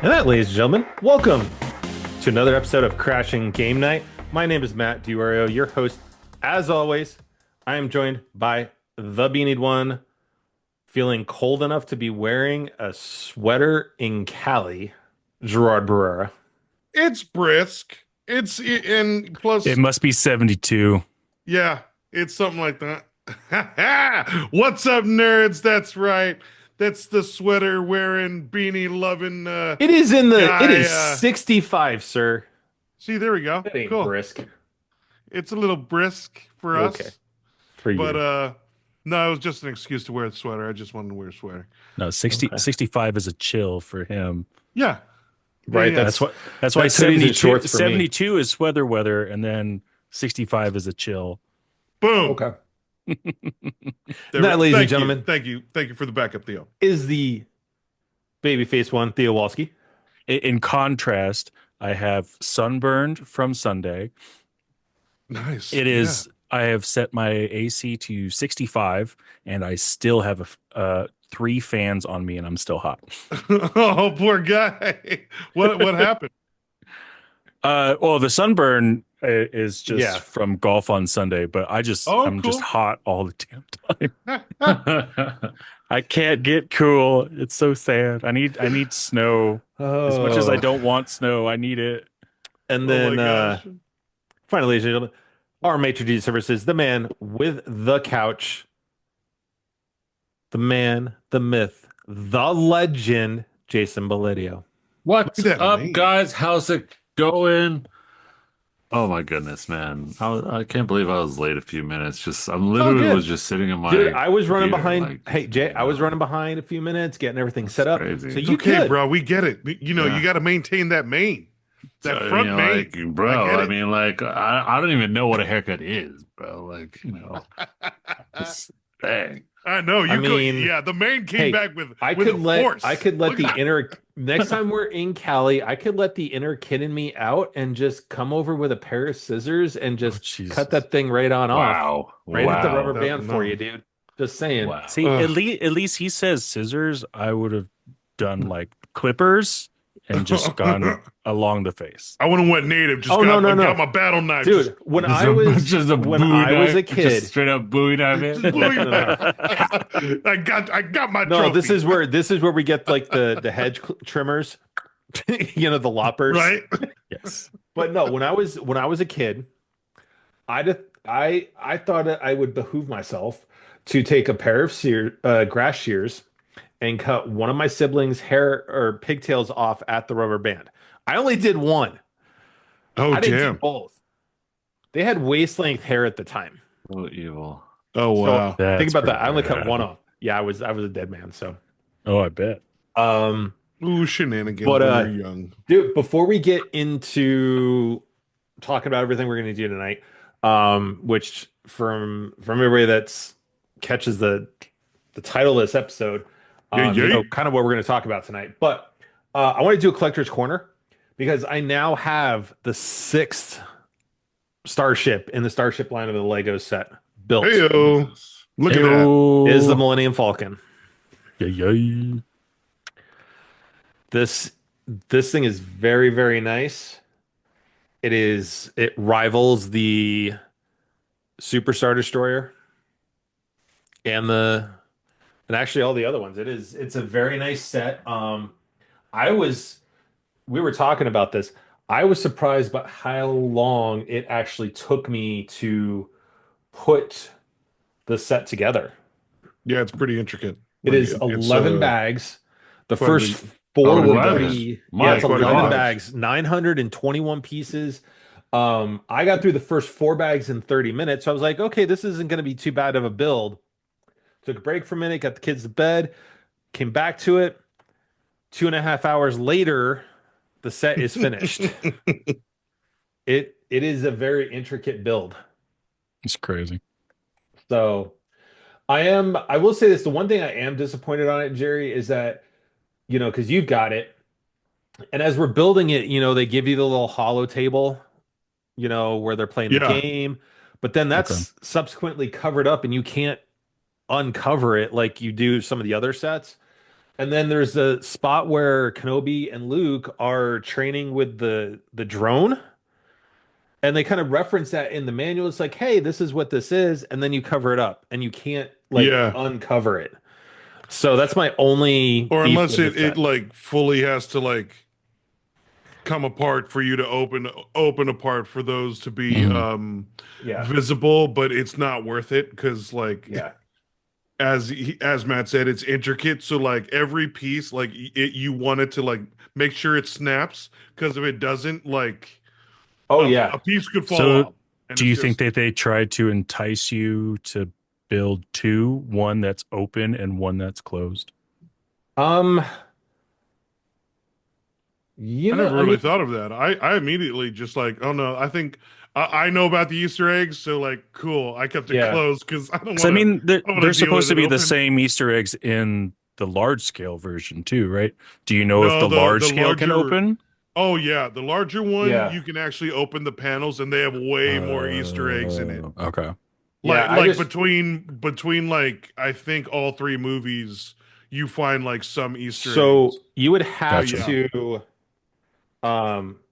And that, ladies and gentlemen, welcome to another episode of Crashing Game Night. My name is Matt DiOrio, your host. As always, I am joined by the Beanied One, feeling cold enough to be wearing a sweater in Cali, Gerard Barrera. It's brisk. And It plus, must be 72. yeah, it's something like that. What's up, nerds? That's right. That's the sweater wearing, beanie loving It guy. is 65, sir. See, there we go. That ain't Cool. brisk. It's a little brisk for Okay, us, for but you. no, it was just an excuse to wear the sweater. I just wanted to wear a sweater. No, 60, Okay. 65 is a chill for him. Yeah, Right, yeah. That's why that's hoodies and 72, shorts for me. 72 is weather, and then 65 is a chill. Boom. Okay. There That, ladies and thank you. gentlemen, Thank you for the backup, Theo. is the babyface one, Theo Walski. In contrast, I have sunburned from Sunday. Nice. It is, I have set my AC to 65, and I still have three fans on me, and I'm still hot. Yeah. Oh, poor guy. What happened? Well, the sunburn is just Yeah. from golf on Sunday, but I'm cool. just hot all the damn time. I can't get cool. It's so sad. I need snow. As much as I don't want snow, I need it. And Oh then, my gosh. finally, ladies and gentlemen, our maitre d' services, the man with the couch, the man, the myth, the legend, Jason Belidio. What's Look at that up, name. guys? How's it going? Oh my goodness, man! I can't believe I was late a few minutes. I'm literally good. was just sitting in my Dude, I was running computer, behind. like, Hey, Jay, I was running behind a few minutes, getting everything set up. crazy. So It's you Okay, could. bro, we get it. You know, Yeah. you got to maintain that mane, that I front mean, mane. like, bro. get I it. mean, like, I don't even know what a haircut is, bro. Like, just dang. I know you. I mean, yeah, the mane came hey, back with I with could a let force. I could let Look the at that. inner next time we're in Cali, I could let the inner kid in me out and just come over with a pair of scissors and just Jesus. cut that thing right on off. Wow, Right at the wow, rubber That- band for no. you, dude. Just saying. wow. See, Ugh. at least he says scissors. I would have done like clippers and just gone along the face. I wouldn't went native. Just Oh, got, no. got my battle knife. Dude, when Just I was just a when Bowie I was a knife, kid, just straight up Bowie knife. Just it. Bowie No, no, knife. I got my no, trophy. this is where we get like the hedge trimmers, you know, the loppers. right. Yes. But no, when I was a kid, I thought that I would behoove myself to take a pair of grass shears and cut one of my siblings' hair or pigtails off at the rubber band. I only did one. Oh I didn't do damn. both. They had waist length hair at the time. So evil. Oh So wow. That's think about that. pretty I only cut bad. one off. Yeah, I was a dead man. So, Oh, I bet. um, Ooh, shenanigans But, when you're young. dude, before we get into talking about everything we're going to do tonight, which from everybody that's catches the title of this episode, Yeah, you yeah. know, kind of what we're going to talk about tonight. But I want to do a collector's corner because I now have the sixth starship in the starship line of the Lego set built. Heyo. Look at that. Ew. Is the Millennium Falcon. Yeah, yeah. This thing is very, very nice. It rivals the Superstar Destroyer and actually all the other ones. It's a very nice set. We were talking about this. I was surprised by how long it actually took me to put the set together. Yeah, it's pretty intricate. It Like, is it's, 11 bags. The quite a first bit. four Oh, will 11. be My yeah, it's quite a 11 bit. bags, 921 pieces. I got through the first four bags in 30 minutes. So I was like, okay, this isn't going to be too bad of a build. Took a break for a minute, got the kids to bed, came back to it. 2.5 hours later, the set is finished. It is a very intricate build. It's crazy. So I will say this, the one thing I am disappointed on it, Jerry, is that, you know, because you've got it, and as we're building it, you know, they give you the little hollow table, you know, where they're playing the Yeah. game, but then that's subsequently covered up and you can't uncover it like you do some of the other sets. And then there's a spot where Kenobi and Luke are training with the drone, and they kind of reference that in the manual. It's like, hey, this is what this is, and then you cover it up, and you can't like Yeah. uncover it. So that's my only Or beef unless with this it set. like fully has to like come apart for you to open apart for those to be Mhm. Yeah, visible, but it's not worth it because like yeah. as Matt said, it's intricate. So like every piece, like you want it to like make sure it snaps because if it doesn't, like Oh yeah. a piece could fall So, off, and do it's you think just that they tried to entice you to build two, one that's open and one that's closed? Um, I I never really mean, thought of that. I immediately just like, oh no, I think I know about the Easter eggs, so like, cool. I kept it yeah. closed because Because I mean, I don't they're want to deal supposed with to it be the open. same Easter eggs in the large scale version too, right? Do you know if No, the large the scale can larger, open? oh yeah, the larger one, Yeah. you can actually open the panels, and they have way more Easter eggs in it. Okay. Yeah, I Like just between like I think all three movies, you find like some Easter so eggs. you would But have Gotcha. yeah, to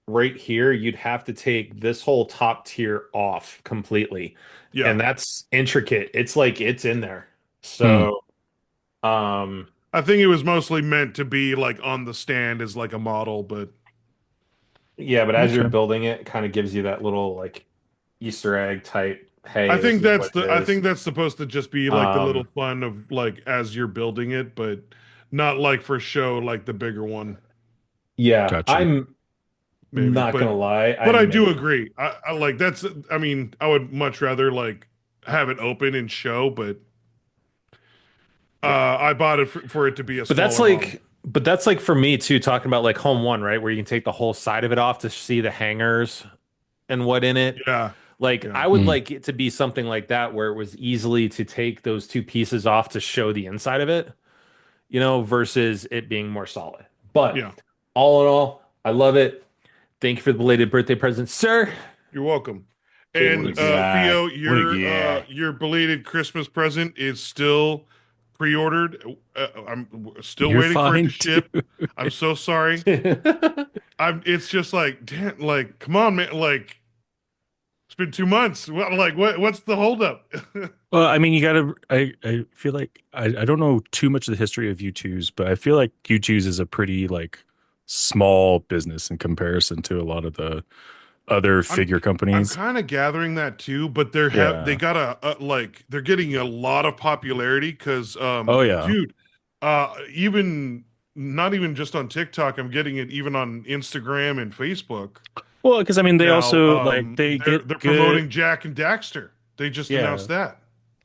right here, you'd have to take this whole top tier off completely. yeah. And that's intricate. It's like it's in there. Hmm. So um I think it was mostly meant to be like on the stand as like a model, but yeah, but as you're Okay. building it, it kind of gives you that little like Easter egg type, hey, this is what it I is. think that's supposed to just be like the little Um fun of like as you're building it, but not like for show like the bigger one yeah, Gotcha. I'm maybe. not gonna lie, But I I'm do agree. I like that's I mean, I would much rather like have it open and show, but yeah. I bought it for it to be a But that's smaller model. like, but that's like for me too, talking about like home one, right? Where you can take the whole side of it off to see the hangers and what in it. Yeah. Like Yeah. I would Hmm. like it to be something like that where it was easily to take those two pieces off to show the inside of it, versus it being more solid. But Yeah. all in all, I love it. Thank you for the belated birthday present, sir. You're welcome. It And What a was guy. Theo, What a guy. your belated Christmas present is still pre-ordered. I'm still You're waiting for it to fine too. ship. I'm so sorry. I'm it's just like, damn, like, come on, man. Like, it's been 2 months. What's the holdup? Well, I mean, you gotta. I feel like I don't know too much of the history of U2's, but I feel like U2's is a pretty like small business in comparison to a lot of the other I'm figure I'm companies. kind of gathering that too, but they Yeah. got like they're getting a lot of popularity because Oh yeah. dude, even not even just on TikTok, I'm getting it even on Instagram and Facebook Well, because I mean, they now. also like they get They're good. promoting Jack and Daxter. They just Yeah, announced that.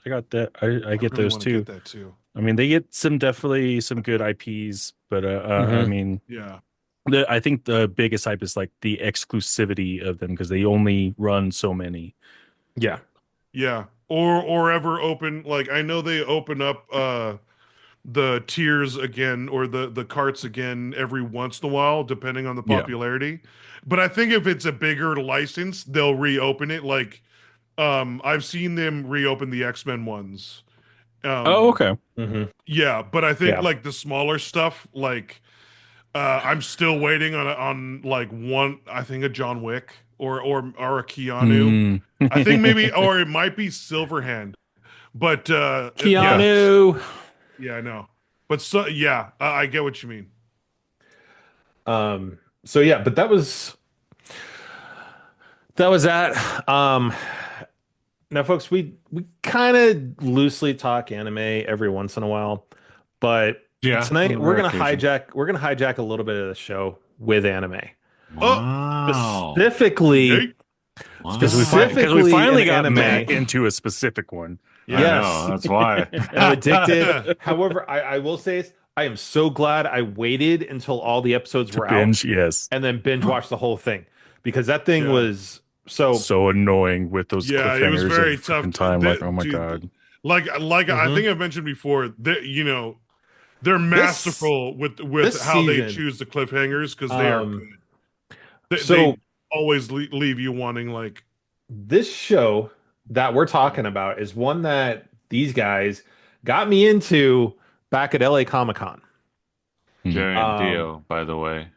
I got that. I I get really those want to get too. that too. I mean, they get definitely some good IPs, but I hmm mean, Yeah. I think the biggest hype is like the exclusivity of them because they only run so many. Yeah. Yeah. Or ever open like I know they open up the tiers again or the carts again every once in a while, depending on the Yeah. popularity. But I think if it's a bigger license, they'll reopen it. Like, I've seen them reopen the X-Men ones. Oh, Um, okay. hmm yeah, but I think Yeah. like the smaller stuff, like I'm still waiting on like one, I think a John Wick or a Keanu. Hmm. I think maybe or it might be Silverhand. But Yeah. Keanu. yeah, I know. But so yeah, I get what you mean. So yeah, but that was that. Now, folks, we kind of loosely talk anime every once in a while, but Yeah, on tonight the we're rare gonna occasion. hijack a little bit of the show with anime, Oh, Wow. specifically yay. Wow. Because we specifically an finally got anime. Matt into a specific one. I Yeah. know. Yes, That's why. I'm addicted. However, I will say this, I am so glad I waited until all the episodes To were out binge, yes. and then binge watched the whole thing because that thing Yeah. was so. So annoying with those Yeah, it was cliffhangers very every tough. freaking time. Like, oh my Dude, God. like I Mhm. think I've mentioned before that they're This masterful with this how they season, choose the cliffhangers because they are um, good. so They always leave you wanting like, this show that we're talking about is one that these guys got me into back at LA Comic Con. Jerry and Um, Theo, by the way.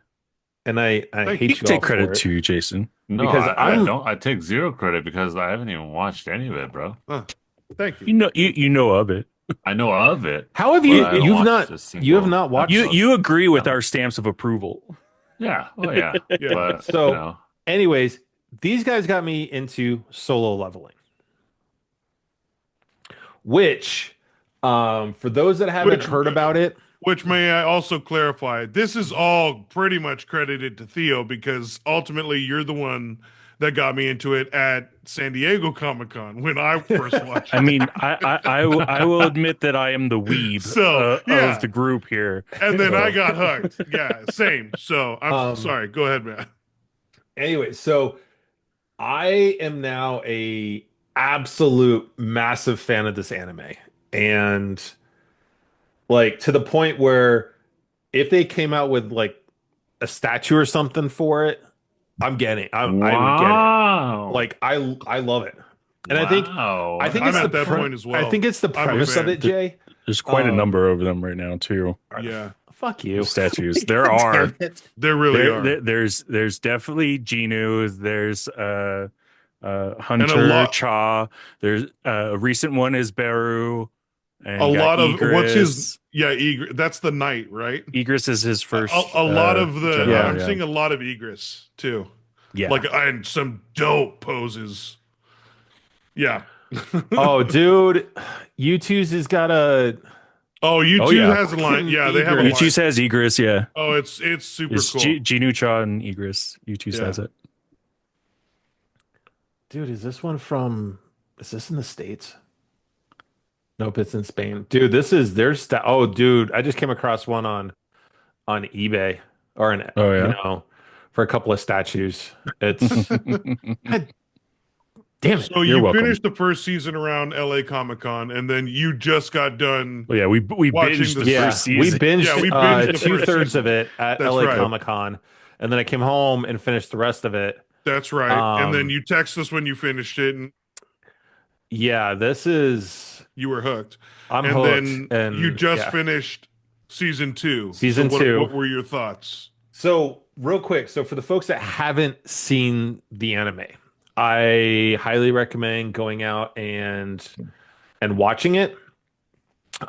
and I Thank You hate can you all take for credit it too, Jason. No, because I don't. I take zero credit because I haven't even watched any of it, bro. Thank you. You know of it. I know of it, how have but you I haven't watched a you have single not watched episode. You agree with No. our stamps of approval. Yeah. Oh, yeah. Yeah. But, so anyways, these guys got me into solo leveling, which for those that haven't Which heard about it, Which may I also clarify, this is all pretty much credited to Theo because ultimately you're the one that got me into it at San Diego Comic-Con when I first watched I it. mean, I will admit that I am the weeb So, of yeah. the group here. And then I So, got hooked. Yeah, same. So I'm um sorry. Go ahead, man. anyway, so I am now a absolute massive fan of this anime. And like to the point where if they came out with like a statue or something for it, I'm getting it. I would get it. wow. Like I love it. And Wow. I think I'm it's at that point as I well. think it's the I'm a premise of fan. it, Jay. there's quite a Um, number of them right now too. Yeah, Fuck The you. statues. There God are. damn it. there really are. There's definitely Genu. There's And a Hunter lot Cha. There's a recent one is Beru, and a you got lot of what's his Igris. that's the knight, right? Igris is his first A lot of the general. Yeah. I'm Yeah, seeing a lot of Egris too. yeah. Like and some dope poses. Yeah. Oh, dude, U2's has got a Oh, you Oh, two yeah. has a line. Fucking Yeah, they have a Egris. line. U2 says Igris. Yeah, Oh, it's super it's cool. Genu Cha and Igris. U2 Yeah. says it. dude, is this in the States? Nope, it's in Spain. Dude, this is oh dude, I just came across one on eBay or an Oh you yeah. know for a couple of statues. It's God damn it. So You're you welcome. finished the first season around LA Comic Con, and then you just got done. Well, yeah, we Watching binged the the- Yeah, first we season. binged, Yeah, we binged the first two-thirds season. of it at That's LA right. Comic Con, and then I came home and finished the rest of it. That's right. And then Um, you text us when you finished it, and Yeah, this is you were hooked. I'm And hooked, then and you just yeah. finished season 2. Season so two. what were your thoughts? So, real quick, so for the folks that haven't seen the anime, I highly recommend going out and watching it.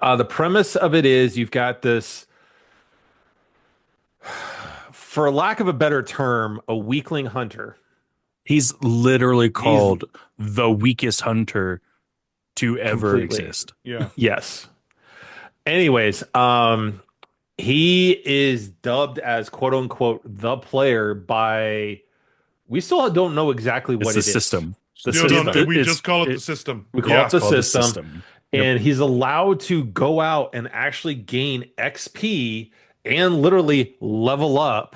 The premise of it is you've got this, for lack of a better term, a weakling hunter. He's literally called the weakest hunter to ever Completely. exist. Yeah. Yes. Anyways, he is dubbed as quote unquote the player by we still don't know exactly It's what the it is. system. The Still system. don't, we It's- just call it the it- system. We call Yeah. it the called the system. system. Yep. And he's allowed to go out and actually gain XP and literally level up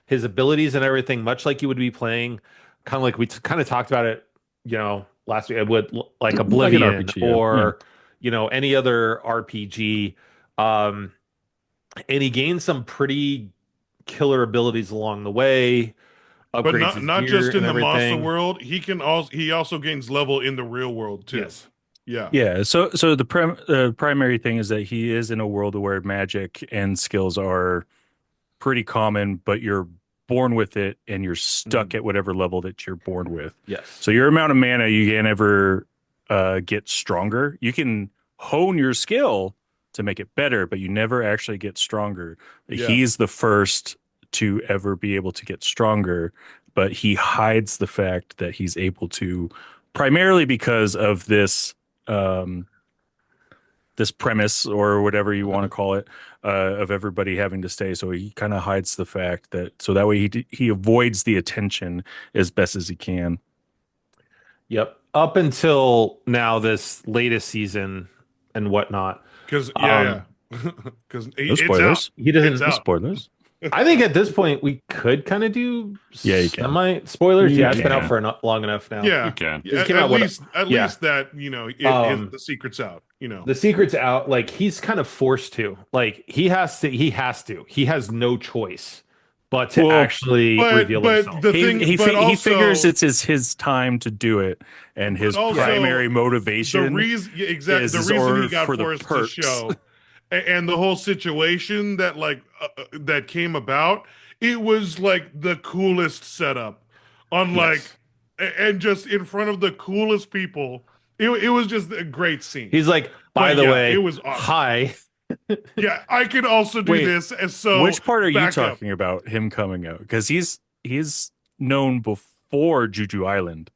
his abilities and everything, much like you would be playing, kind of like we kind of talked about it, last week with like Oblivion RPG, yeah. or any other RPG. And he gains some pretty killer abilities along the way. But Upgrades his not gear just in and the monster everything. world. He also gains level in the real world too. Yes. Yeah. Yeah. So the primary thing is that he is in a world where magic and skills are pretty common, but you're born with it and you're stuck at whatever level that you're born with. Yes. So your amount of mana you can ever get stronger. You can hone your skill to make it better, but you never actually get stronger. Yeah. He's the first to ever be able to get stronger, but he hides the fact that he's able to, primarily because of this this premise or whatever you want to call it, of everybody having to stay. So he kind of hides the fact that, so that way he avoids the attention as best as he can. Yep. Up until now, this latest season and whatnot. Because because No it's spoilers. out. He doesn't. It's No out. spoilers. I think at this point we could kind of do Yeah, you can. semi spoilers. Yeah, it's been Yeah. out for long enough now. Yeah. You can. It came out what- At yeah. least that the secret's out. The secret's out. Like he's kind of forced to. Like he has to. He has no choice but to Well, actually reveal himself. He figures it's his time to do it, and his also, primary the motivation reason exactly is the in reason order he got for the forced to perks. show. and the whole situation that that came about, it was like the coolest setup on Yes. and just in front of the coolest people. It was just a great scene. He's like, by But the yeah, it way, was awesome. hi. Yeah, I could also do Wait, this, and so which part are you back up. talking about him coming out? Because he's known before Juju Island.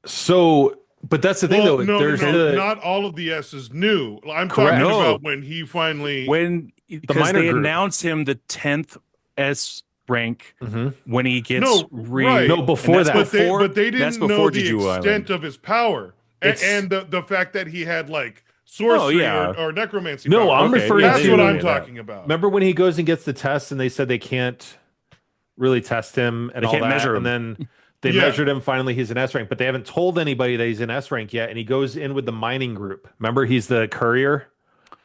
So, but that's the thing Well, though. no, no, There's no, the not all of the S is new. I'm talking correct, No, about when he finally. when the because minor they group. announced him the 10th S rank Hmm. when he gets No, re right. No, and before that's that. before But they that's didn't know before the Juju extent Island. of his power, It's and the fact that he had like Oh sorcery yeah. or necromancy no, powers. I'm Okay, referring yeah, That's they what didn't know I'm any to of that. talking about. remember when he goes and gets the test and they said they can't really test him and They all can't that. measure And him. then they Yeah, measured him. Finally, he's an S rank, but they haven't told anybody that he's an S rank yet. And he goes in with the mining group. Remember, he's the courier.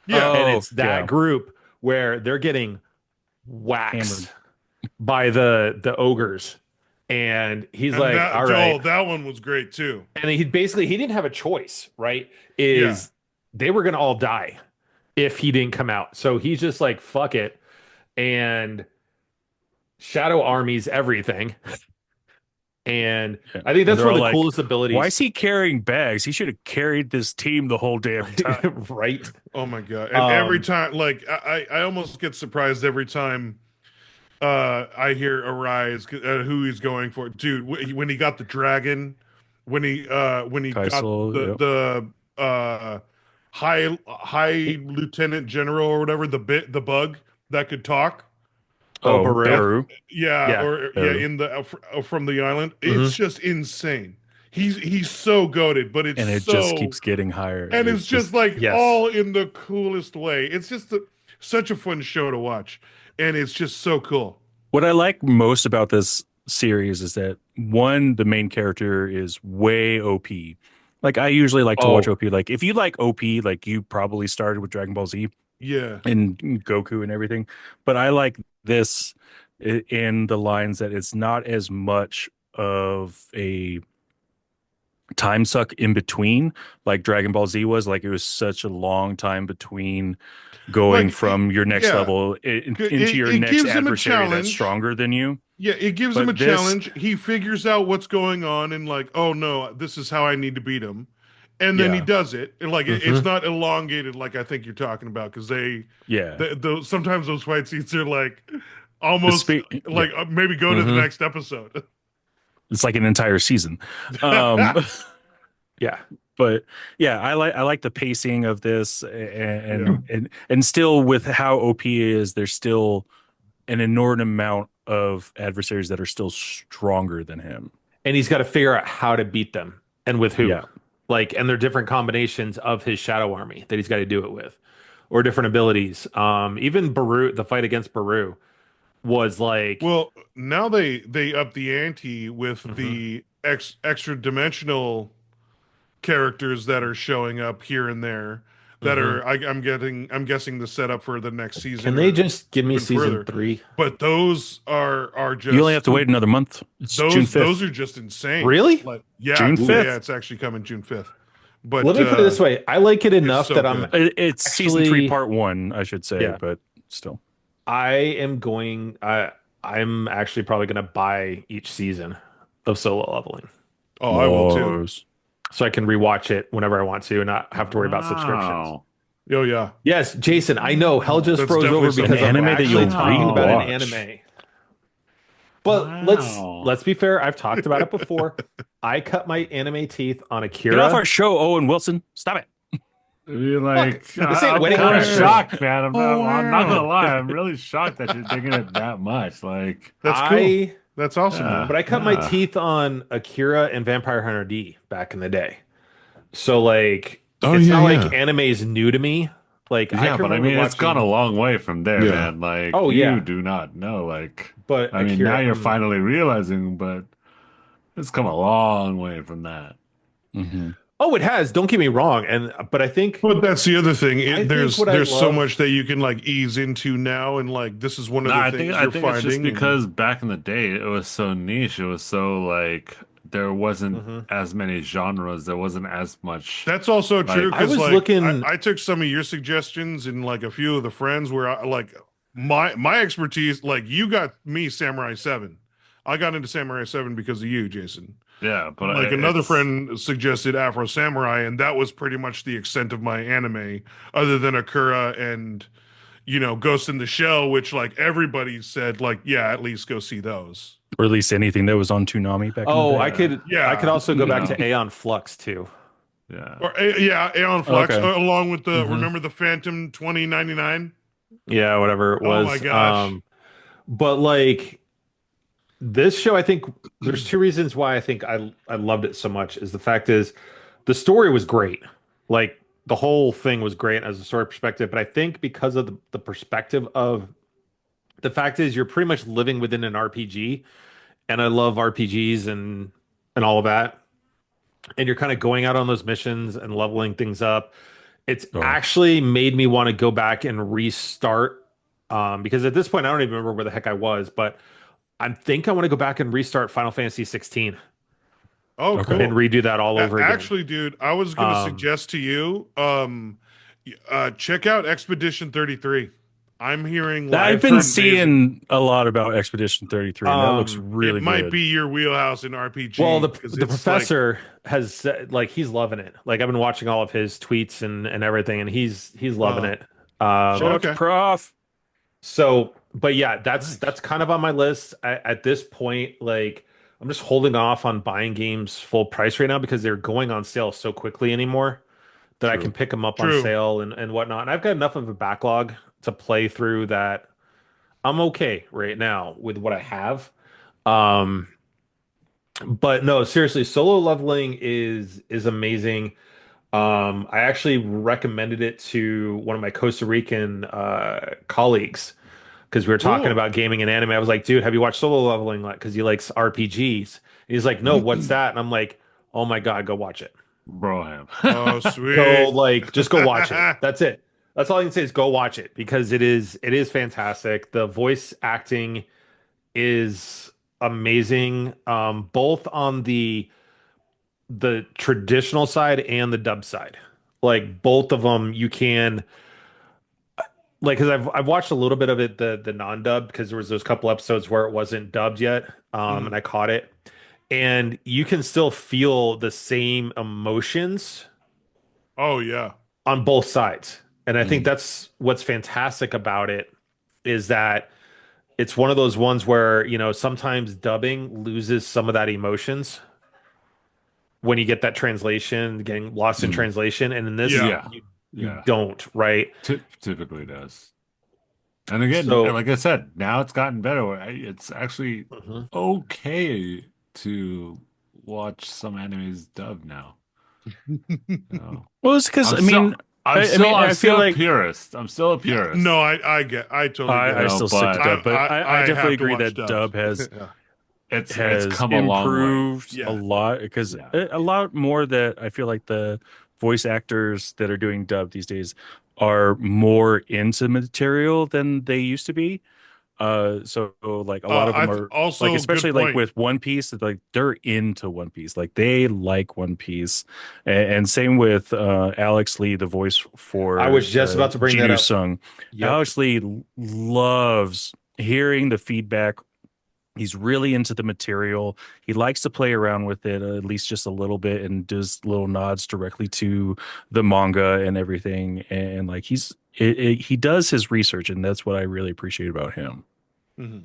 yeah, And Oh, it's that yeah. group where they're getting Hammered. waxed by the ogres. And he's and like, all right. that one was great too. And he basically he didn't have a choice, right? Yeah, Is they were gonna all die if he didn't come out. So he's just like, fuck it. And shadow armies everything. And Yeah. I think And that's they're one all of the like, coolest why abilities. is he carrying bags? He should have carried this team the whole damn time. Right? oh my god! And every Um, time, like I almost get surprised every time I hear Arise who he's going for, dude. When he got the dragon, when he got Kaisel, yep. the high he, lieutenant general or whatever, the bug that could talk. oh, Oh, Baru. Baru. Yeah, Yeah. or yeah, Baru. in the from the island. It's Hmm. just insane. He's so goated, but it's And it just so keeps getting higher. and it's It's just just like Yes. all in the coolest way. It's just such a fun show to watch, and it's just so cool. what I like most about this series is that one, the main character is way OP. Like I usually like to watch Oh, OP. Like if you like OP, like you probably started with Dragon Ball Z Yeah, and Goku and everything. But I like this in the lines that it's not as much of a time suck in between like Dragon Ball Z was. Like it was such a long time between going from your next yeah. level into It your it next gives him a adversary that's challenge. stronger than you. Yeah, it gives him a But this, challenge. He figures out what's going on and like, oh no, this is how I need to beat him. And then he yeah, does it. And like it's hmm not elongated like I think you're talking about because yeah. sometimes those fight scenes are like The almost speak, yeah, like maybe go to the hmm next episode. it's like an entire season. Um, yeah. but yeah, I like the pacing of this, Yeah. and still with how OP is, there's still an inordinate amount of adversaries that are still stronger than him. And he's got to figure out how to beat them and with who. Yeah. Like, and they're different combinations of his shadow army that he's got to do it with, or different abilities. Even Baru, the fight against Baru was like, Well, now they up the ante with mhm. the extra dimensional characters that are showing up here and there that Mhm. are I'm guessing the setup for the next Can season they or just give me even season further. 3? But those are You only have just to wait another month. It's June those 5th. are just insane. Really? Like yeah, June yeah, Ooh. yeah, 5th. it's actually coming June 5th. Let But me put it this way. I like it it's enough so that I'm good. It's season 3, actually, part 1, I should say, yeah, but still. I am going, I'm actually probably going to buy each season of solo leveling Oh, I will too. Nice. so I can rewatch it whenever I want to and not have to worry about subscriptions. Wow. Oh yeah. Yes, Jason, I know hell just That's froze definitely over An because something I'm I anime will that do. actually you'll talking about an Wow. anime. But Wow. let's be fair. I've talked about it before. I cut my anime teeth on Get off our Akira. show, Owen Wilson. Stop it. You're Look, like, this ain't I'm waiting on kind a of show. shocked, man. I'm not gonna lie. I'm really shocked that you're digging it that much. Like, That's cool. I That's awesome, yeah, man. but I cut my yeah. teeth on Akira and Vampire Hunter D back in the day. So like Oh it's yeah, not like yeah. anime is new to me. Like I Yeah, can but I remember mean, it's gone a watching long way from there, Yeah. man. Like, oh you yeah, do not know. Like, but I mean, now Akira you're finally realizing, but it's come a long way from that. Hmm. oh it has, don't get me wrong. And but But that's the other thing. I think There's what I so love much that you can like ease into now, and like this is one of No, the I think things I you're think it's just finding. And because back in the day it was so niche. It was so like there wasn't Hmm. as many genres. There wasn't as much That's also true I like because was like looking. I took some of your suggestions and like a few of the friends where I like my expertise, like you got me Samurai 7. I got into Samurai 7 because of you, Jason. yeah, but Like another it's friend suggested Afro Samurai, and that was pretty much the extent of my anime, other than Akira and Ghost in the Shell, which like everybody said, like, yeah, at least go see those. Or at least anything that was on Toonami back in the Oh, day. I could Yeah. also go you back know, to Aeon Flux too. yeah. Or yeah, Aeon Flux, Okay. along with the Hmm. remember the Phantom 2099? Yeah, whatever it Oh my was. gosh. But like this show, I think there's two reasons why I think I loved it so much. Is the fact is the story was great. Like the whole thing was great as a story perspective, but I think because of the perspective of the fact is you're pretty much living within an RPG, and I love RPGs and all of that. And you're kind of going out on those missions and leveling things up. It's Oh, actually made me want to go back and restart. Because at this point I don't even remember where the heck I was, but I think I want to go back and restart Final Fantasy 16 Oh, okay. and cool. redo that all over again. Actually, dude, I was gonna Um, suggest to you, check out Expedition 33. I'm hearing like I've I've been heard amazing. seeing a lot about Expedition 33, and that looks It really might good. be your wheelhouse in well, RPG because the it's like, professor has said, like he's loving it. Like I've been watching all of his tweets and everything, and he's loving uh, it. Shout out to okay. Prof. So, but yeah, that's Nice. kind of on my list at this point. Like, I'm just holding off on buying games full price right now because they're going on sale so quickly anymore that I can True. pick them up on True. sale and whatnot. And I've got enough of a backlog to play through that I'm okay right now with what I have. Um, but no, seriously, solo leveling is amazing. I actually recommended it to one of my Costa Rican colleagues because we were talking Cool. about gaming and anime. I was like, dude, have you watched Solo Leveling? Like, because he likes RPGs. And he's like, no, what's that? And I'm like, oh my God, go watch it. Broham. Oh, Go sweet. like, just go watch it. That's it. That's all I can say is go watch it because it is fantastic. The voice acting is amazing, both on the traditional side and the dub side. Like both of them, you can like because I've watched a little bit of it the non-dub because there was those couple episodes where it wasn't dubbed yet, and Mhm. I caught it, and you can still feel the same emotions Oh yeah. on both sides, and I think Mm. that's what's fantastic about it is that it's one of those ones where sometimes dubbing loses some of that emotions when you get that translation getting lost in Mm. translation, and in this Yeah. Yeah. you Yeah. don't, right? Typically does. And again, So. like I said, now it's gotten better. It's actually Mhm. okay to watch some animes dubbed now. So, Well, it's because I'm still, I'm I feel still a like purist. I'm still a Yeah. No, purist. I totally get I it. still stick to But dub, but I I definitely have to agree watch that dubbed. dub has Yeah. it's has come a long way. improved a Yeah. lot because Yeah. a lot more that I feel like the voice actors that are doing dub these days are more into material than they used to be. So like a lot of them are like, Also good especially like point. with One Piece, like they're into One Piece, like they like One Piece, and same with Alex Lee, the voice I for was just about to bring that Jinu up. Sung. Yep. Alex Lee loves hearing the feedback. He's really into the material. He likes to play around with it at least just a little bit and does little nods directly to the manga and everything. And like he does his research, and that's what I really appreciate about him. Mhm.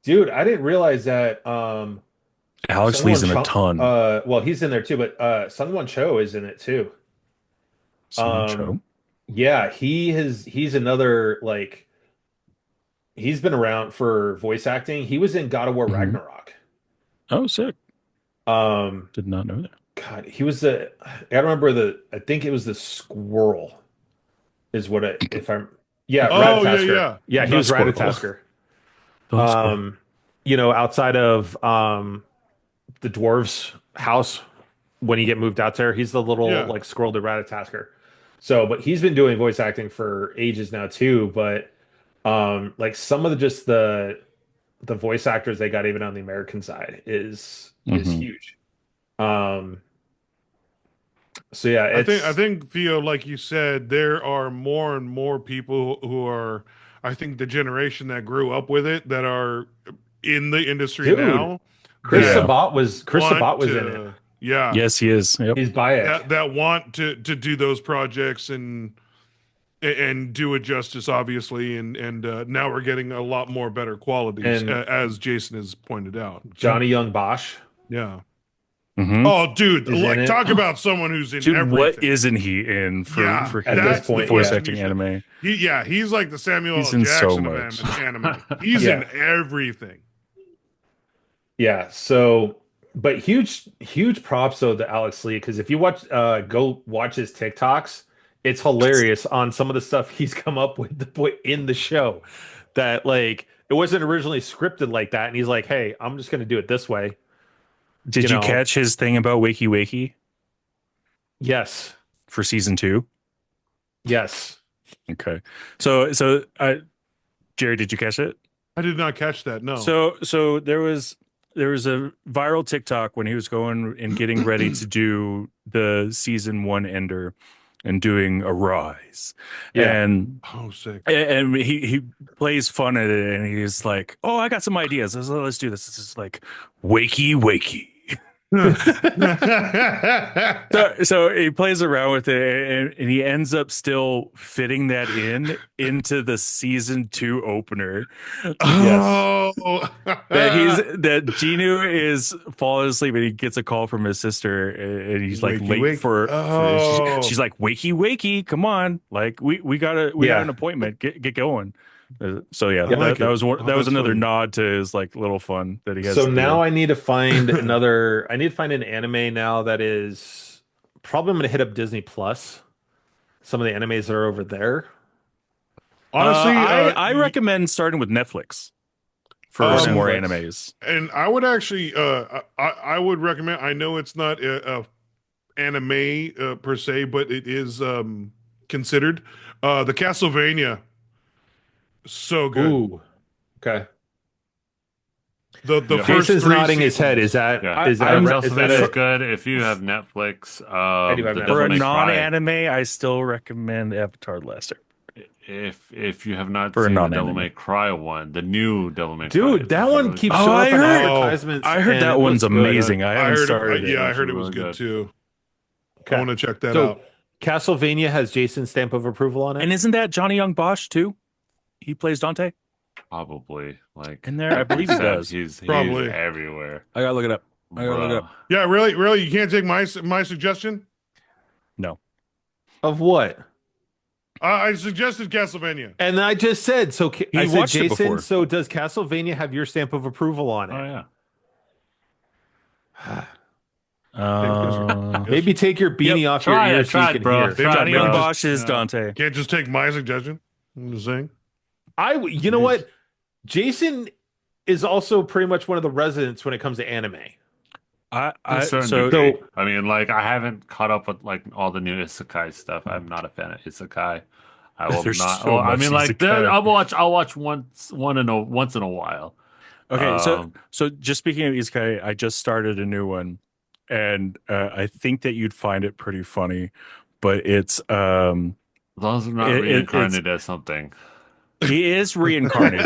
Dude, I didn't realize that Alex Lee's Sunwon in a Cho ton. well, he's in there too, but Sunwon Cho is in it too. Someone Um show. yeah, he's another like he's been around for voice acting. He was in God of War Hmm. Ragnarok. Oh, sick. Um Did not know that. God, he was the I don't remember I think it was the squirrel is what it if I'm yeah, Oh yeah, Ratatasker. yeah. Yeah, he The was squirrel. Ratatasker. The squirrel. Um outside of the dwarves house when you get moved out there. He's the little Yeah. like squirrel to Ratatasker. So, but he's been doing voice acting for ages now too. But like some of the just the voice actors they got even on the American side is Hmm. huge. Um, so yeah, I it's think Theo, like you said, there are more and more people who are, I think, the generation that grew up with it that are in the industry dude, now that Chris want Sabat was in it. to, yeah, Yes, he is. Yep. He's Bayek. that want to do those projects and do it justice, obviously, and now we're getting a lot more better qualities, And as Jason has pointed out. So Johnny Young Bosch yeah. Hmm. Oh, dude, is in like it talk about someone who's in Dude, what everything. isn't he in for Yeah, for at this that's the the point. voice Yeah, question you acting should. anime? He's like the Samuel He's L. in so Jackson of much. anime. He's in yeah, everything. yeah. So, but huge props though to Alex Lee because if you go watch his TikToks, it's hilarious on some of the stuff he's come up with to put in the show. That like it wasn't originally scripted like that, and he's like, "Hey, I'm just gonna do it this way." You Did you know? catch his thing about Wakey Wakey Yes, for season 2? yes. Okay. Jerry, did you catch it? I did not catch that. No. So there was a viral TikTok when he was going and getting ready to do the season 1 ender and doing a rise. Yeah. Oh, sick. And he plays fun at it and he's like, "Oh, I got some ideas. Let's do this." This is like wakey wakey. So he plays around with it and he ends up still fitting that into the season 2 opener. Yes. Oh, That Genu is falling asleep and he gets a call from his sister and he's like wakey late wake. for Oh, she's like wakey wakey, come on, like we got an Yeah. appointment, get going. So yeah, I like that it. was one, Oh, that was that's another funny. nod to his like little fun that he has So to now do. I need to find another. I need to find an anime now that is probably I'm gonna hit up Disney Plus. Some of the animes that are over there. Honestly, I recommend starting with Netflix for some more Netflix. animes. and I would actually, I would recommend. I know it's not a anime per se, but it is considered. The Castlevania, so good. Ooh. Okay. The Yep. first Jason's three nodding his head. seasons. Yeah. Is that Castlevania is a good if you have Netflix. I do have The For Devil a Netflix. May Cry. non-anime, I still recommend Avatar: The Last Airbender. If you have not For a seen the Devil non-anime. May Cry one, the new Devil May Cry Dude, is that actually one really keeps good. Oh, showing I up on heard advertisements I heard and that it one's looks good. amazing. I I haven't heard it. started it. Yeah, I It's heard it really was good good. too. I Okay. want to check that So out. Castlevania has Jason's stamp of approval on it. And isn't that Johnny Young Bosch too? He plays Dante Probably like in there. I like you believe he said, does. he's Probably. everywhere, I gotta look it up. I gotta look it bro. up. Yeah, really, you can't take my suggestion. No. Of what? I suggested Castlevania. And I just said, so He I said, watched it Jason, before. so does Castlevania have your stamp of approval on Oh it? yeah. Uh, Maybe take your Yep. beanie off your Try ear it, so you try it, can bro. hear. They Johnny might Young just, Bosch is Dante. can't just take my suggestion. I'm just saying. You know what? Jason is also pretty much one of the residents when it comes to anime. I, To a I certain so degree. So I mean, like I haven't caught up with like all the new isekai stuff. I'm not a fan of isekai. I will There's not. so Well, I much mean, like isekai. I'll watch once in a while. Okay, Um, so just speaking of Isekai, I just started a new one, and I think that you'd find it pretty funny, but as long as I'm not it's reincarnated as something. he is reincarnated.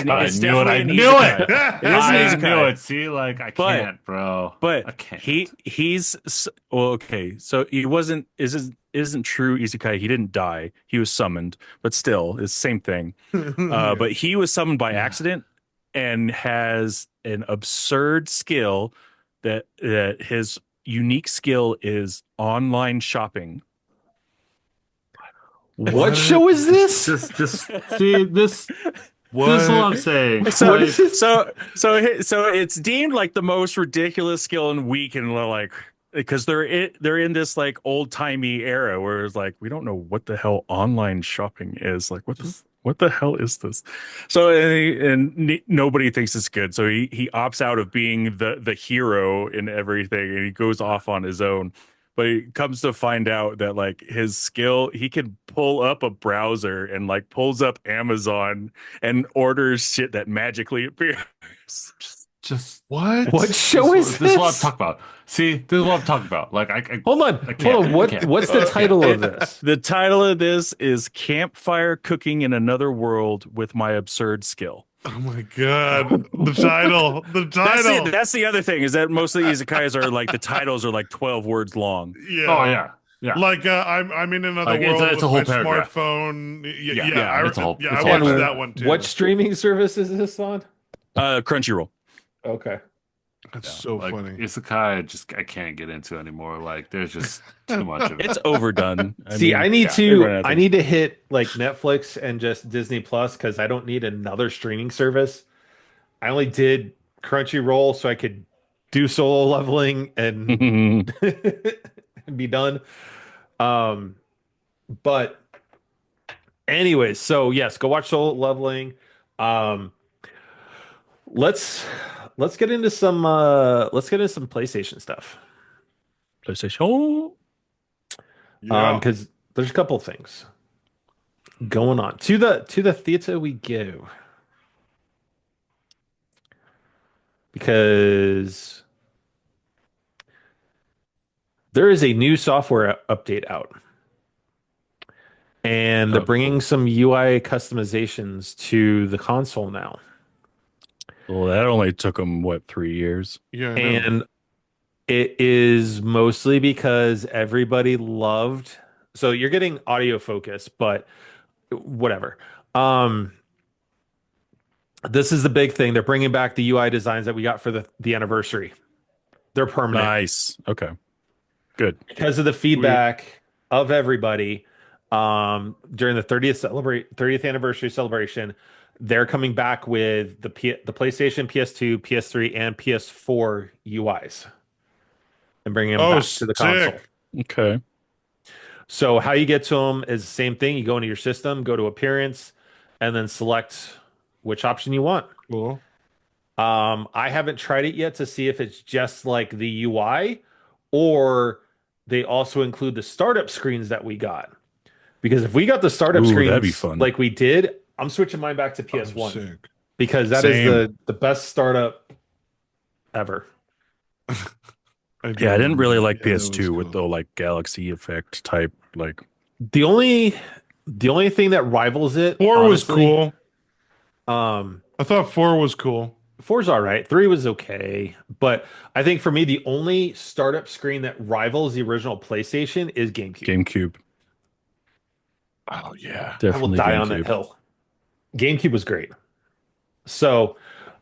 I It's knew it. definitely I an knew isekai. it. It is an I isekai. knew it. See, like I But- can't, bro. I But can't. he's well, okay. So he wasn't isn't true isekai. He didn't die. He was summoned, but still, it's the same thing. But he was summoned by accident and has an absurd skill that his unique skill is online shopping. what show is this? Just see this. What? This is what I'm saying. So What is this? so it's deemed like the most ridiculous skill and weak and like because they're in this like old timey era where it's like we don't know what the hell online shopping is, like what the hell is this? So nobody thinks it's good, so he opts out of being the hero in everything and he goes off on his own. but he comes to find out that like his skill, he can pull up a browser and like pulls up Amazon and orders shit that magically appears. Just What What? show is this is what I'm this? talking about. See, this is what I'm talking about. Like Hold on, I hold can't. on. I can't. What's the I can't. title of this? The title of this is Campfire Cooking in Another World with My Absurd Skill. Oh my God. The title. The title. That's the other thing is that most of the izakayas are like the titles are like 12 words long. Oh Yeah. yeah, yeah. Like I'm in another Like world it's with a my whole paragraph. smartphone. Yeah, Yeah, yeah, it's a whole. yeah, It's I a whole watched And that paragraph. one too. what streaming service is this on? Crunchyroll. Okay. That's Yeah, so like funny. isekai, I can't get into anymore. Like there's just too much of it. It's overdone. I See, mean, they run out of I things. need to hit like Netflix and just Disney Plus because I don't need another streaming service. I only did Crunchyroll so I could do solo leveling and be done. Um, but anyways, so yes, go watch solo leveling. Um, let's let's get into some PlayStation stuff. PlayStation. Yeah. Because there's a couple of things going on. To the theater we go. Because there is a new software update out, and they're Oh, bringing cool. some UI customizations to the console now. Well, that only took them what 3 years? Yeah, I know. And it is mostly because everybody loved. So you're getting audio focus, but whatever. Um, this is the big thing. They're bringing back the UI designs that we got for the anniversary. They're permanent. Nice. Okay. Good. Because of the Sweet. feedback of everybody during the 30th anniversary celebration. They're coming back with the PlayStation, PS2, PS3, and PS4 UIs and bringing them Oh, back to the console. sick. Okay. So how you get to them is the same thing. You go into your system, go to appearance, and then select which option you want. Cool. I haven't tried it yet to see if it's just like the UI or they also include the startup screens that we got. Because if we got the startup Ooh, that'd be screens fun. like we did, I'm switching mine back to Oh, PS1 sick. because that is Same. the best startup ever. Yeah, I didn't really like Yeah, that was PS2 with the cool. like galaxy effect type like The only thing that rivals it, Four was honestly, cool. um, I thought four was cool. 4's all right. 3 was okay. But I think for me, the only startup screen that rivals the original PlayStation is GameCube. GameCube. Oh yeah. I will Definitely die on that GameCube. hill. GameCube was great. So,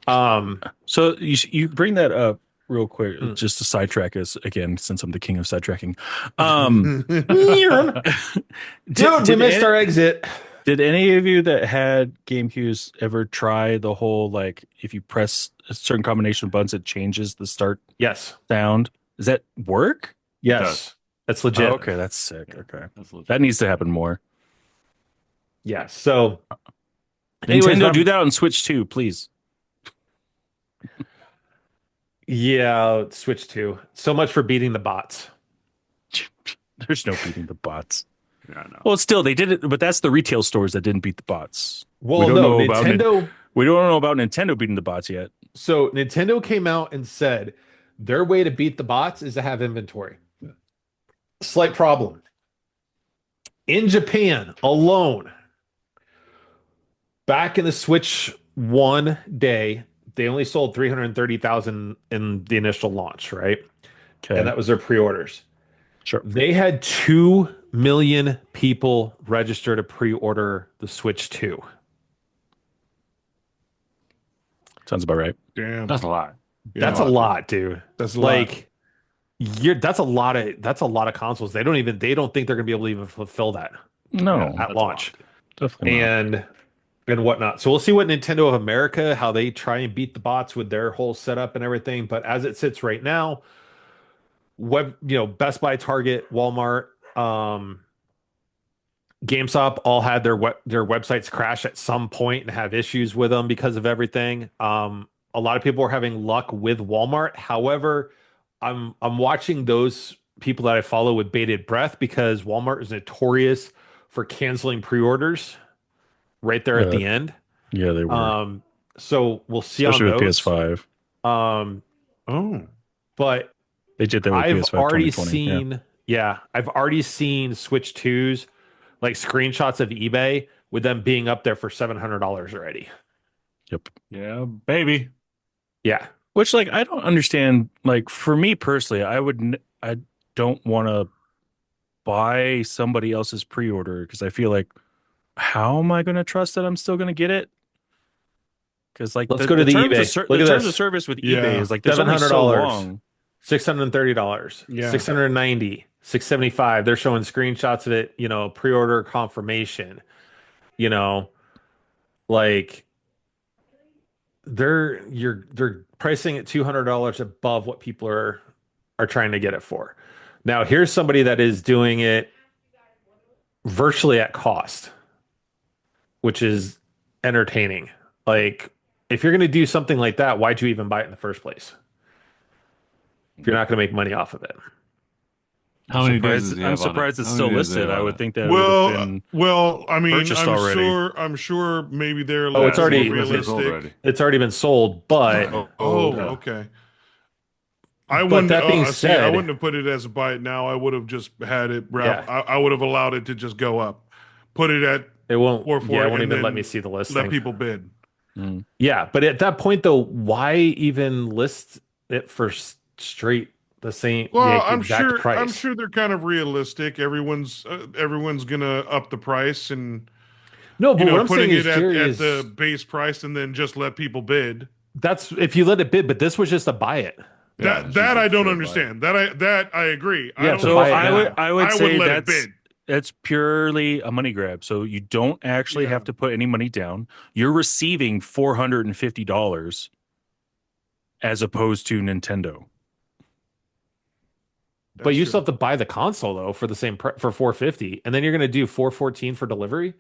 So you bring that up real quick Mm. just to sidetrack us again since I'm the king of sidetracking. Um dude, we missed our exit. Did any of you that had GameCubes ever try the whole like if you press a certain combination of buttons it changes the start Yes. sound? Does that work? Yes. That's legit. Oh, okay, that's sick. Okay. That's legit. That needs to happen more. Yeah. So, anyways, Nintendo, do that on Switch too, please. yeah, Switch 2. So much for beating the bots. There's no beating the bots. Yeah, I know. Well, still they did it, but that's the retail stores that didn't beat the bots. Well, We don't no, know about Nintendo. We don't know about Nintendo beating the bots yet. So, Nintendo came out and said their way to beat the bots is to have inventory. Slight problem. In Japan alone, back in the Switch 1 day, they only sold 330,000 in the initial launch, right? Okay, And that was their pre-orders. sure. They had 2 million people register to pre-order the Switch 2. Sounds about right. Damn. That's a lot. That's a Yeah. lot, dude. That's a lot. Like that's a lot of consoles. They don't think they're going to be able to even fulfill that No, at That's a launch. lot. definitely not. And whatnot. So we'll see what Nintendo of America, how they try and beat the bots with their whole setup and everything. But as it sits right now, Best Buy, Target, Walmart, GameStop all had their websites crash at some point and have issues with them because of everything. A lot of people are having luck with Walmart. However, I'm watching those people that I follow with bated breath because Walmart is notorious for canceling pre-orders right there at Uh, the end. yeah, they were, Um, so we'll see on especially with those. PS5. Um, Oh. but They did that with I've PS5 already 2020. Yeah. seen, yeah, I've already seen Switch 2s, like screenshots of eBay with them being up there for $700 already. Yep. Yeah, baby. Yeah. Which, like, I don't understand. Like, for me personally, I don't want to buy somebody else's pre-order because I feel like, how am I going to trust that I'm still going to get it? Because like Let's go to the eBay. Look the at terms of this. service with eBay Yeah. is like there's only so $700, long. $630, Yeah. 690, 675. They're showing screenshots of it, pre-order confirmation, you know, like they're pricing it $200 above what people are trying to get it for. Now, here's somebody that is doing it virtually at cost, which is entertaining. Like, if you're going to do something like that, why'd you even buy it in the first place? If you're not going to make money off of it. How many days does he I'm have on it? surprised it's How many still days does he listed. have I on would it? think that it would have Well, been well, I mean, purchased already. I'm sure maybe they're a Oh, little it's Yeah, more already must be sold realistic. already. it's already been sold, but Oh, yeah. okay. but that being See, I said, wouldn't have put it as a buy it now. I would have just had it wrap. yeah, I would have allowed it to just go up, put it at it 440, won't and even let me then see the let listing. people bid. Mm. Yeah, but at that point though, why even list it for straight the Well, exact I'm price? sure they're kind of realistic. Everyone's gonna up the price and No, but what I'm saying putting it is, Jerry, at the is base price and then just let people bid. that's if you let it bid, but this was just a buy it. Yeah, That it's just that a I don't straight buy it. understand. That I agree. I Yeah, don't it's a So buy it understand. now. I would I would say let it bid. that's purely a money grab. So you don't actually Yeah, have to put any money down. You're receiving $450 as opposed to Nintendo. But that's you true. still have to buy the console though for the same for 450, and then you're gonna do 414 for delivery.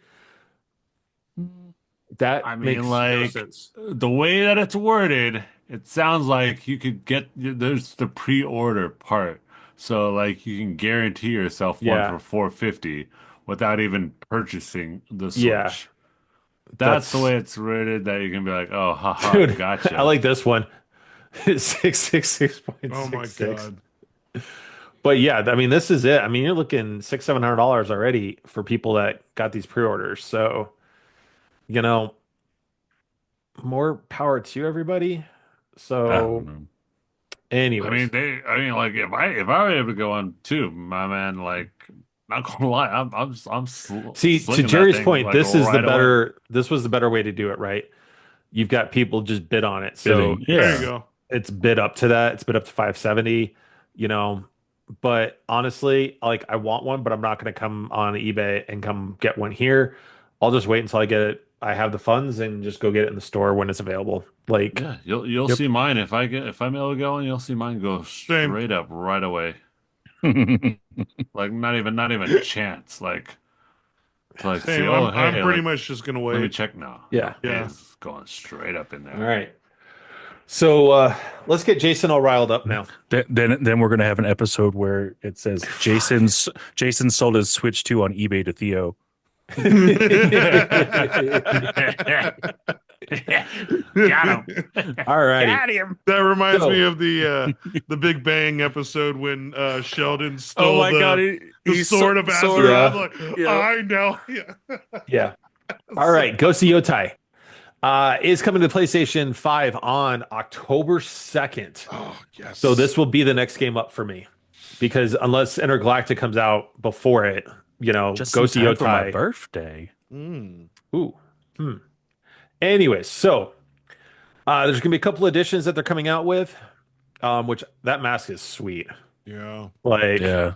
That I mean, makes no like sense. the way that it's worded, it sounds like you could get there's the pre-order part. So like you can guarantee yourself one Yeah, for 450 without even purchasing the yeah, Switch. That's the that's way it's worded that you can be like, "Oh, haha, dude. I gotcha." like this one. 666 Oh my 666. God. But yeah, I mean, this is it. I mean, you're looking $600-700 already for people that got these pre-orders. So, you know, more power to everybody. I don't So, know. anyways, I mean, like if I were able to go on too, my man, like not gonna lie, see, to slinging that Jerry's thing point, like right away. this was the better way to do it, right? You've got people just bid on it. So Bidding. There you Yeah. go. it's bid up to that. It's bid up to 570, you know. But honestly, like I want one, but I'm not going to come on eBay and come get one here. I'll just wait until I get it. I have the funds and just go get it in the store when it's available. Like, Yeah, you'll Yep. see mine if I'm able to go, and you'll see mine go Same. straight up right away. Like not even a chance. Like to like see, Same. oh I'm hey, pretty like much just gonna let me wait. check now. yeah. No, Yeah. it's going straight up in All there. right. So let's get Jason all riled up now. Then we're gonna have an episode where it says Jason sold his Switch 2 on eBay to Theo. Got him. All righty. Got him. That reminds me So, of the Big Bang episode when Sheldon Oh stole my God, the sword of sword. Yeah. Azeroth. Like, Yeah. I know. Yeah. yeah. All right. Ghost of Yotei is coming to PlayStation 5 on October 2nd. Oh So yes. this will be the next game up for me because unless Intergalactic comes out before it, Just in Ghost of time for my Yotei. birthday. Mm. Ooh. Hmm. Anyways, so there's gonna be a couple editions that they're coming out with, which that mask is sweet. Yeah. Like, Yeah.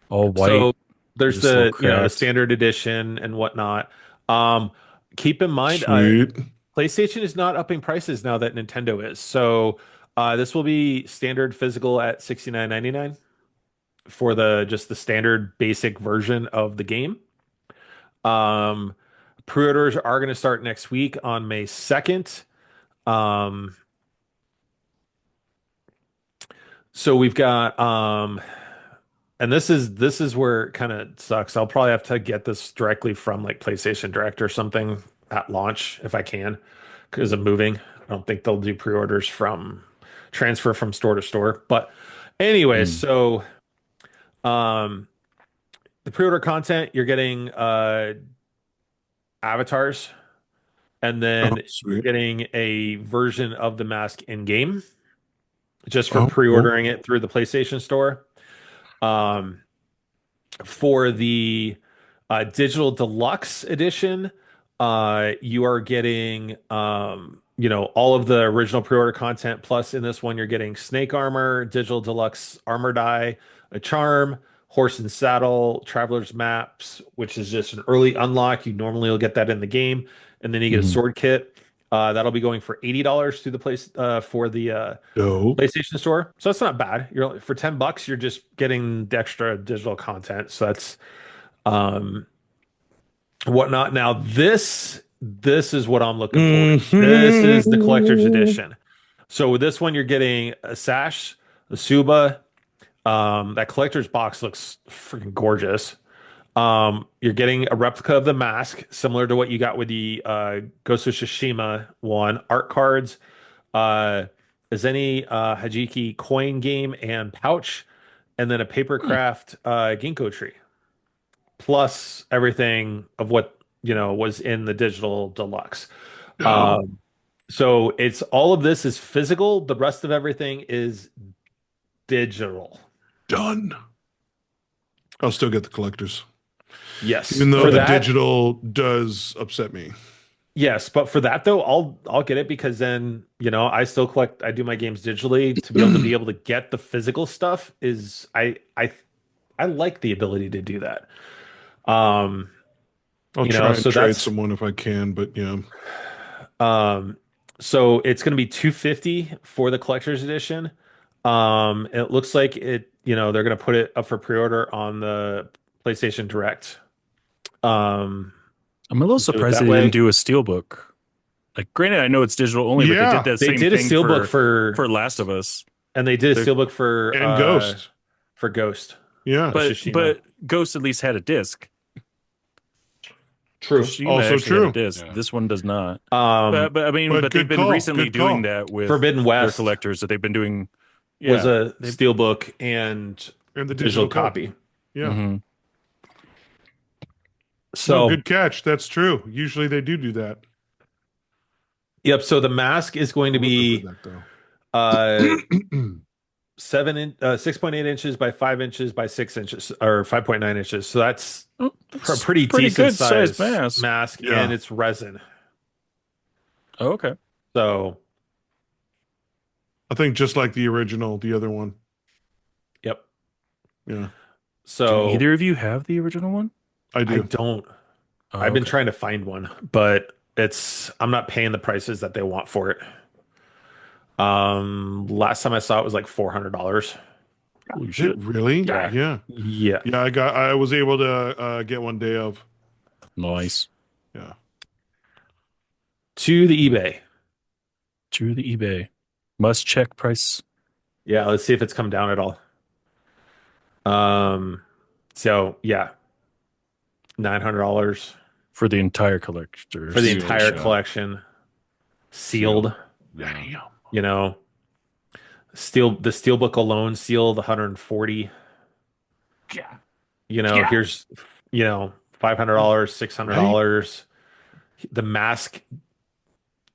All white. so there's Just a little the cracked. standard edition and whatnot. Um, keep in mind, Sweet. PlayStation is not upping prices now that Nintendo is. So this will be standard physical at 69.99 for the standard basic version of the game. Um, Pre-orders are going to start next week on May 2nd. Um, So we've got and this is where it kind of sucks. I'll probably have to get this directly from like PlayStation Direct or something at launch if I can, because I'm moving. I don't think they'll do pre-orders from transfer from store to store. But anyways, Mm. so um the pre-order content, you're getting avatars, and Oh, then you're sweet. getting a version of the mask in game just for Oh, cool. pre-ordering it through the PlayStation Store. Um, for the digital deluxe edition, you are getting all of the original pre-order content. Plus, in this one, you're getting snake armor, digital deluxe armor die, a charm, horse and saddle, traveler's maps, which is just an early unlock. You normally will get that in the game, and then you get a Mhm. sword kit. That'll be going for $80 through the place for the Dope. PlayStation Store. So that's not bad. You're for $10, you're just getting the extra digital content. So that's um whatnot. Now this is what I'm looking forward to. This is the collector's Mhm. edition. So with this one, you're getting a sash, a Suba. That collector's box looks freaking gorgeous. You're getting a replica of the mask, similar to what you got with the Ghost of Tsushima one. Art cards, uh, Zenny Hajiki coin game and pouch, and then a Hmm. papercraft ginkgo tree, plus everything of what was in the digital deluxe. Dope. Um, so it's all of this is physical. The rest of everything is digital. Done. I'll still get the collectors, Yes, even though for the Okay. that. digital does upset me. Yes, but for that though, I'll get it because then, I still collect, I do my games digitally to be able to get the physical stuff is I like the ability to do that. Um, I'll try and so trade that's someone if I can, but yeah. um so it's going to be 250 for the collector's edition. It looks like they're going to put it up for pre-order on the PlayStation Direct. Um, I'm a little do it surprised that they didn't way. do a steelbook. Like, granted, I know it's digital only, but they did Yeah, that They same did a thing steelbook for Last of Us. and they did a They're, steelbook and Ghost. for Ghost Yeah, of but Tsushima. Ghost at least had a disc. True. Tsushima also actually had a true. disc. Yeah. This one does not. Um, But I mean, But but they've good been call. recently Good doing call. that with Forbidden their West collectors that they've been doing. was Yeah, a they. steelbook and And the digital digital code. copy. Yeah. Hmm. No, So, good catch. That's true. Usually they do that. yep. So the mask is going to I'll remember be that though. uh 6.8 inches by 5 inches by 6 inches or 5.9 inches. So that's Oh, a that's pretty pretty decent good sized size mask. mask, and Yeah. it's resin. Oh, okay. So, I think just like the original, the other one. yep. Yeah, Do So either of you have the original one? I I do. don't. Oh, I've been okay. trying to find one, but I'm not paying the prices that they want for it. Last time I saw it was like $400. Holy Is it shit. really? Yeah. Yeah. Yeah. Yeah, I was able to get one day of. Nice. Yeah. To the eBay. To the eBay. Must check price Yeah, let's see if it's come down at all. Um, so yeah, $900 for the entire for the collector's entire Sealed, edition. yeah. collection, sealed. Sealed. Yeah. Damn. You know, the steelbook alone sealed 140. Yeah. Yeah. Here's $500, Right? $600. The mask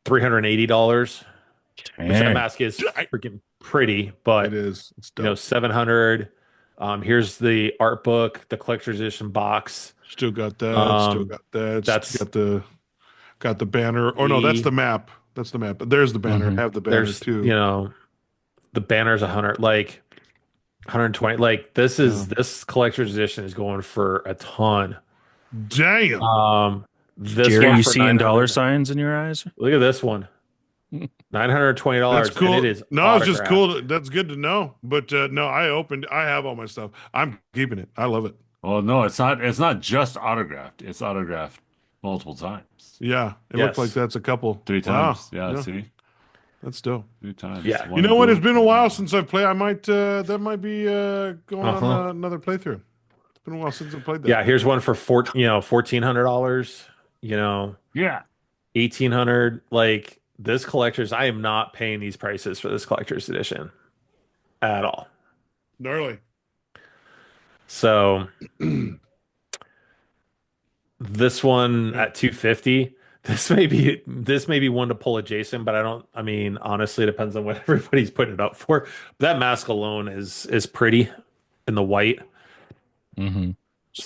$380, which that Dang. mask is I- freaking pretty, It but is. It's dope. 700. Here's the art book, the collector's edition box. Still got that. Still Um, got that. that's Got the banner. Oh no, that's the the map. That's the map. There's the banner. Hmm. Have the banner there's too. the banner's 100, like 120. Like Yeah. this collector's edition is going for a ton. Damn. This Jerry, one you for seeing dollar 900. signs in your eyes? Look at this one. That's $920, and it cool. is No, it's just autographed. cool. That's good to know. But no, I have all my stuff. I'm keeping it. I love it. Well, no, it's not. It's not just autographed. It's autographed multiple times. Yeah. It looks like Yes. that's a couple. Three Wow. times. Yeah. Yeah. See. That's dope. Few times. Yeah. You Want to know what? do It's it? been a while since I've played. I might that might be going on Uh-huh. another playthrough. It's been a while since I played that. Yeah, here's one for $1,400, Yeah. 1,800. Like this collector's, I am not paying these prices for this collector's edition at all. Gnarly. So this one Yeah. at 250. This may be one to pull a Jason, but I mean, honestly, it depends on what everybody's putting it up for. That mask alone is pretty in the white. Hmm.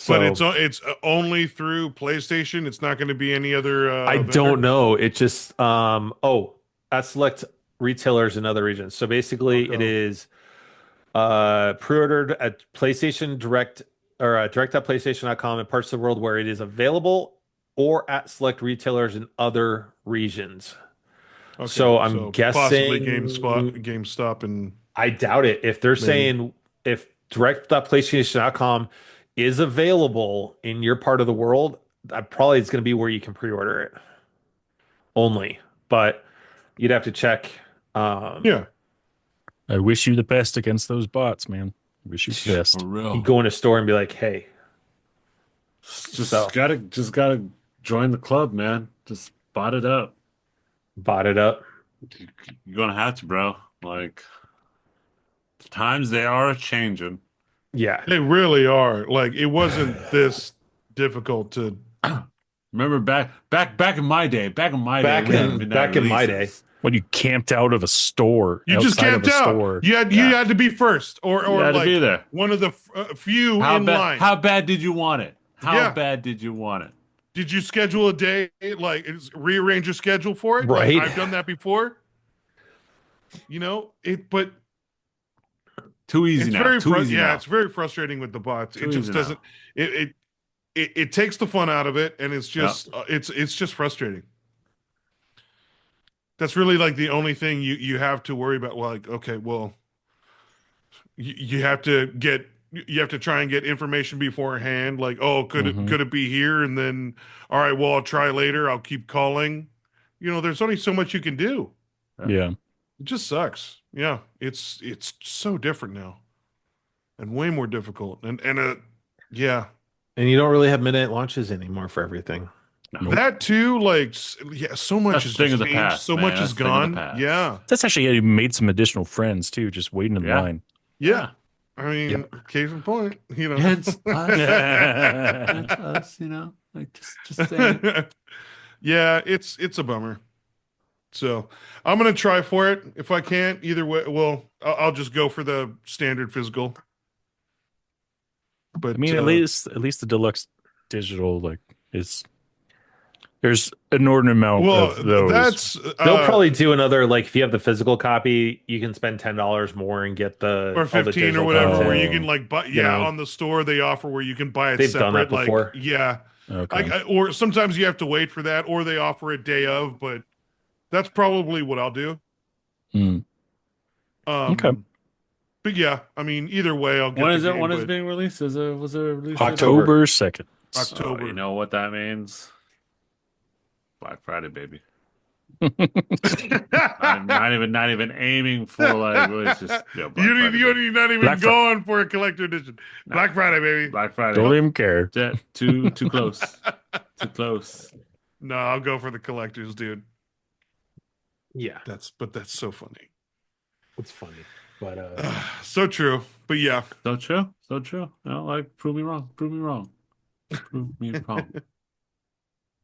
But So it's only through PlayStation. It's not going to be any other I vendor. don't know. It just at select retailers in other regions. So basically it Okay. is pre-ordered at PlayStation Direct or direct.playstation.com in parts of the world where it is available or at select retailers in other regions. Okay. So I'm So possibly guessing GameStop, and I doubt it. If they're maybe. saying if direct.playstation.com is available in your part of the world, that probably is going to be where you can pre-order it only. But you'd have to check. Um, Yeah. I wish you the best against those bots, man. Wish you the For best. you real. go in a store and be like, "Hey, Just so gotta join the club, man. Just bot it up. bought it up." You're gonna have to, bro. Like the times they are changing. Yeah, They really are. Like it wasn't this difficult to. Remember back in my day, back we had in midnight back in my day, releases. When you camped out of a store, You just outside of camped a out. store. You yeah, had to be first, You or had to be like there. one of the few in line. How bad did you want it? How Yeah. bad did you want it? Did you schedule a day, like rearrange your schedule for it? Like right. I've done that before. But Too easy now. Too easy yeah, now. it's very frustrating with the bots. It Too easy just doesn't. now. It takes the fun out of it, and it's Yeah. just it's just frustrating. That's really like the only thing you have to worry about. Well, like okay, well, you have to try and get information beforehand. Like, oh, Hmm. could it be here? And then, all right, well, I'll try later. I'll keep calling. There's only so much you can do. Yeah. Yeah. It just sucks. Yeah, it's so different now, and way more difficult. And yeah, And you don't really have midnight launches anymore for everything. No. Nope. that too. Like, yeah, so much That's has a thing just of the changed. past, So man. much That's is a thing of the gone. past. Yeah, That's actually how you made some additional friends too, just waiting in Yeah. line. yeah. Yeah. I mean, Yep. case in point. Hence us. Hence I us, Like just saying. Yeah, it's a bummer. So I'm gonna try for it. If I can't, either way, well, I'll just go for the standard physical. But mean, at least the deluxe digital is there's an inordinate amount well, of those. that's They'll probably do another like if you have the physical copy, you can spend $10 more and get or all the 15 or digital whatever, where content. you Oh, can like buy. You Yeah, know, on the store they offer where you can buy it they've done that separate. Like, before. yeah, okay. or sometimes you have to wait for that, or they offer it day of. But that's probably what I'll do. Hmm. Okay. Um, but yeah, I mean, either way, I'll get When the is it? game. When is it But being released? Was it a release date? October. October 2nd. Oh, October. you know what that means? Black Friday, baby. Not even aiming for like it's just Black Friday. You're not even Black Friday. going for a collector edition. No. Black Friday, baby. Black Friday. Don't even care. Too close. Too close. No, I'll go for the collectors, dude. Yeah, That's so funny. it's funny, but So true. But yeah. So true. So true. Like prove me wrong. Prove me wrong. Prove me wrong.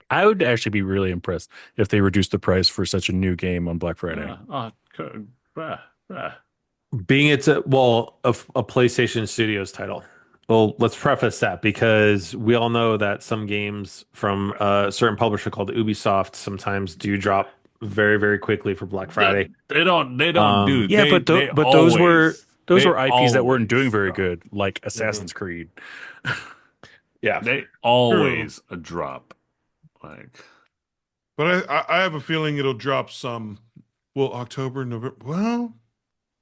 I would actually be really impressed if they reduced the price for such a new game on Black Friday. Yeah. Oh, bruh. being it's a PlayStation Studios title. Well, let's preface that because we all know that some games from a certain publisher called Ubisoft sometimes do drop very, very quickly for Black Friday. They don't do. Yeah, They, but they those always- were IPs that weren't doing always very drop. good, like Assassin's Creed. Yeah. They always a drop. Like But I have a feeling it'll drop some. Well, October, November. Well,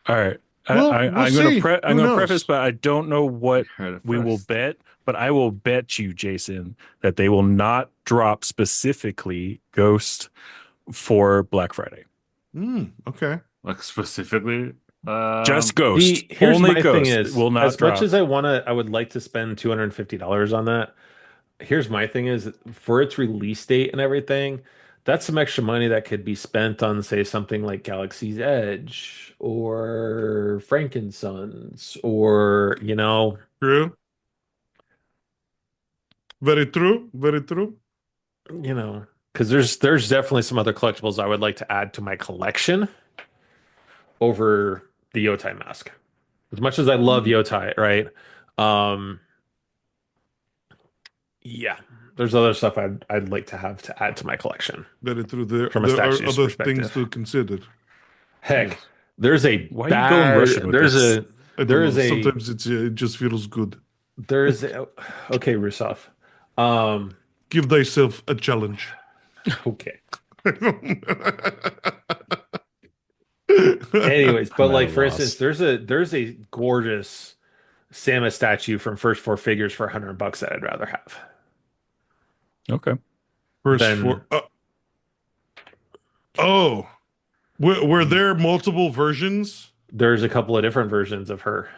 All right. We'll I'm going see. to I'm Who going to knows? preface, but I don't know what heard it we will first. bet. But I will bet you, Jason, that they will not drop specifically Ghost for Black Friday. Okay. Like specifically, Just um, Ghost. See, here's Only my thing Ghost. It is, will not as much drop. as I would like to spend $250 on that. Here's my thing is for its release date and everything, that's some extra money that could be spent on, say, something like Galaxy's Edge or Frankenstein's or, True. Very true. Very true. because there's definitely some other collectibles I would like to add to my collection over the Yotai mask. As much as I love Mm. Yotai, right? Um, yeah, there's other stuff I'd like to have to add to my collection Very true. There, from a there are statues other things perspective. to consider. Heck, Yes. there's a Why are you going bad Russian with this? I don't there know. is a Sometimes it just feels good. there's a, okay, Rusov. Um, Give thyself a challenge. okay. Anyways, but I'm at a like for instance, loss. there's a gorgeous Samus statue from First Four Figures for $100 that I'd rather have Okay. First than for oh, were Mhm. there multiple versions? There's a couple of different versions of her.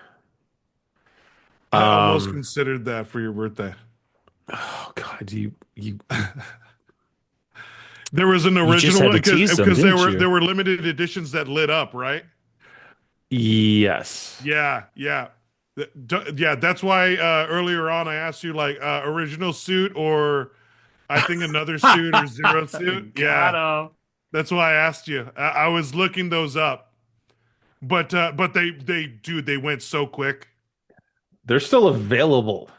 I almost Um, considered that for your birthday. oh God, you There was an You just original had one to because tease them, there didn't were you? limited editions that lit up, right? yes. Yeah, yeah. Yeah, that's why earlier on I asked you like original suit or I think another suit or zero suit. got Yeah, him. that's why I asked you. I was looking those up, but they went so quick. They're still available.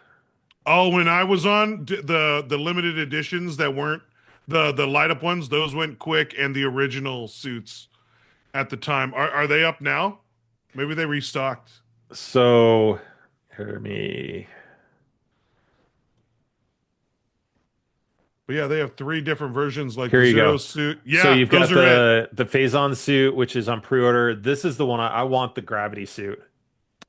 Oh, when I was on the limited editions that weren't the light up ones, those went quick, and the original suits at the time are they up now? Maybe they restocked. So, hear me. But yeah, they have three different versions, like Here the you zero go. suit. So Yeah, you've those got are it. the Phazon suit, which is on pre-order. This is the one I want the gravity suit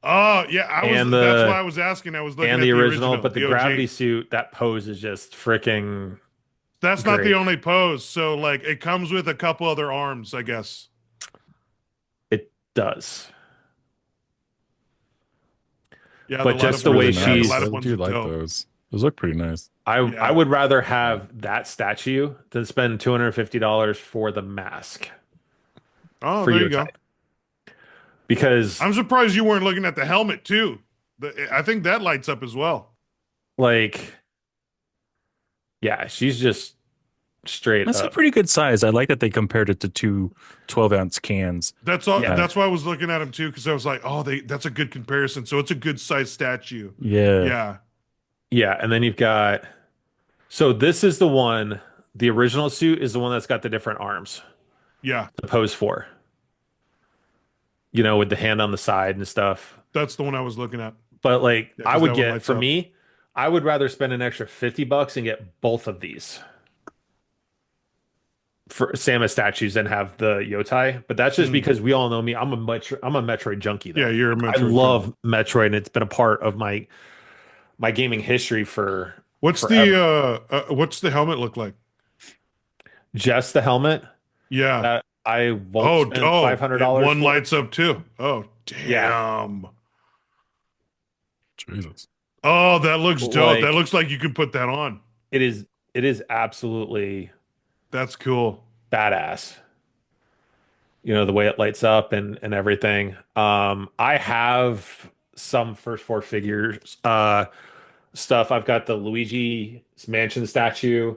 Oh yeah, I was. and That's why I the was asking. I was looking and at the the original, original, but the the gravity OG. suit that pose is just freaking That's not the great. only pose. So like, it comes with a couple other arms, I guess. It does. Yeah, the But light That's just up the ones really way are. Yeah, the nice. light she's I up ones do are like dope. those. Those look pretty nice. I Yeah. would rather have that statue than spend $250 for the mask Oh, for there you Yotai. go. Because I'm surprised you weren't looking at the helmet too. I think that lights up as well. like yeah, she's just straight That's a up. pretty good size. I like that they compared it to two 12-ounce cans. That's all. Yeah. That's why I was looking at him too, because I was like, oh, that's a good comparison. So it's a good size statue. Yeah. Yeah, Yeah, and then you've got so this is the one, the original suit is the one that's got the different arms yeah. to pose for, with the hand on the side and stuff. That's the one I was looking at. But like Yeah, I because would that one get lights for up. me, I would rather spend an extra $50 and get both of these for Samus statues than have the Yotai. But that's just Mm. because we all know me. I'm a Metroid junkie Yeah, though. you're a I Metroid fan. love Metroid and it's been a part of my gaming history for forever. What's the helmet look like? Just the helmet Yeah. that I won't Oh, spend five oh, hundred it dollars one for. lights up too. Oh, Yeah, damn. Jesus. Oh, that looks dope. That like looks like you can put that on. it is absolutely That's cool. badass. The way it lights up and everything. I have some first four figures stuff. I've got the Luigi's Mansion statue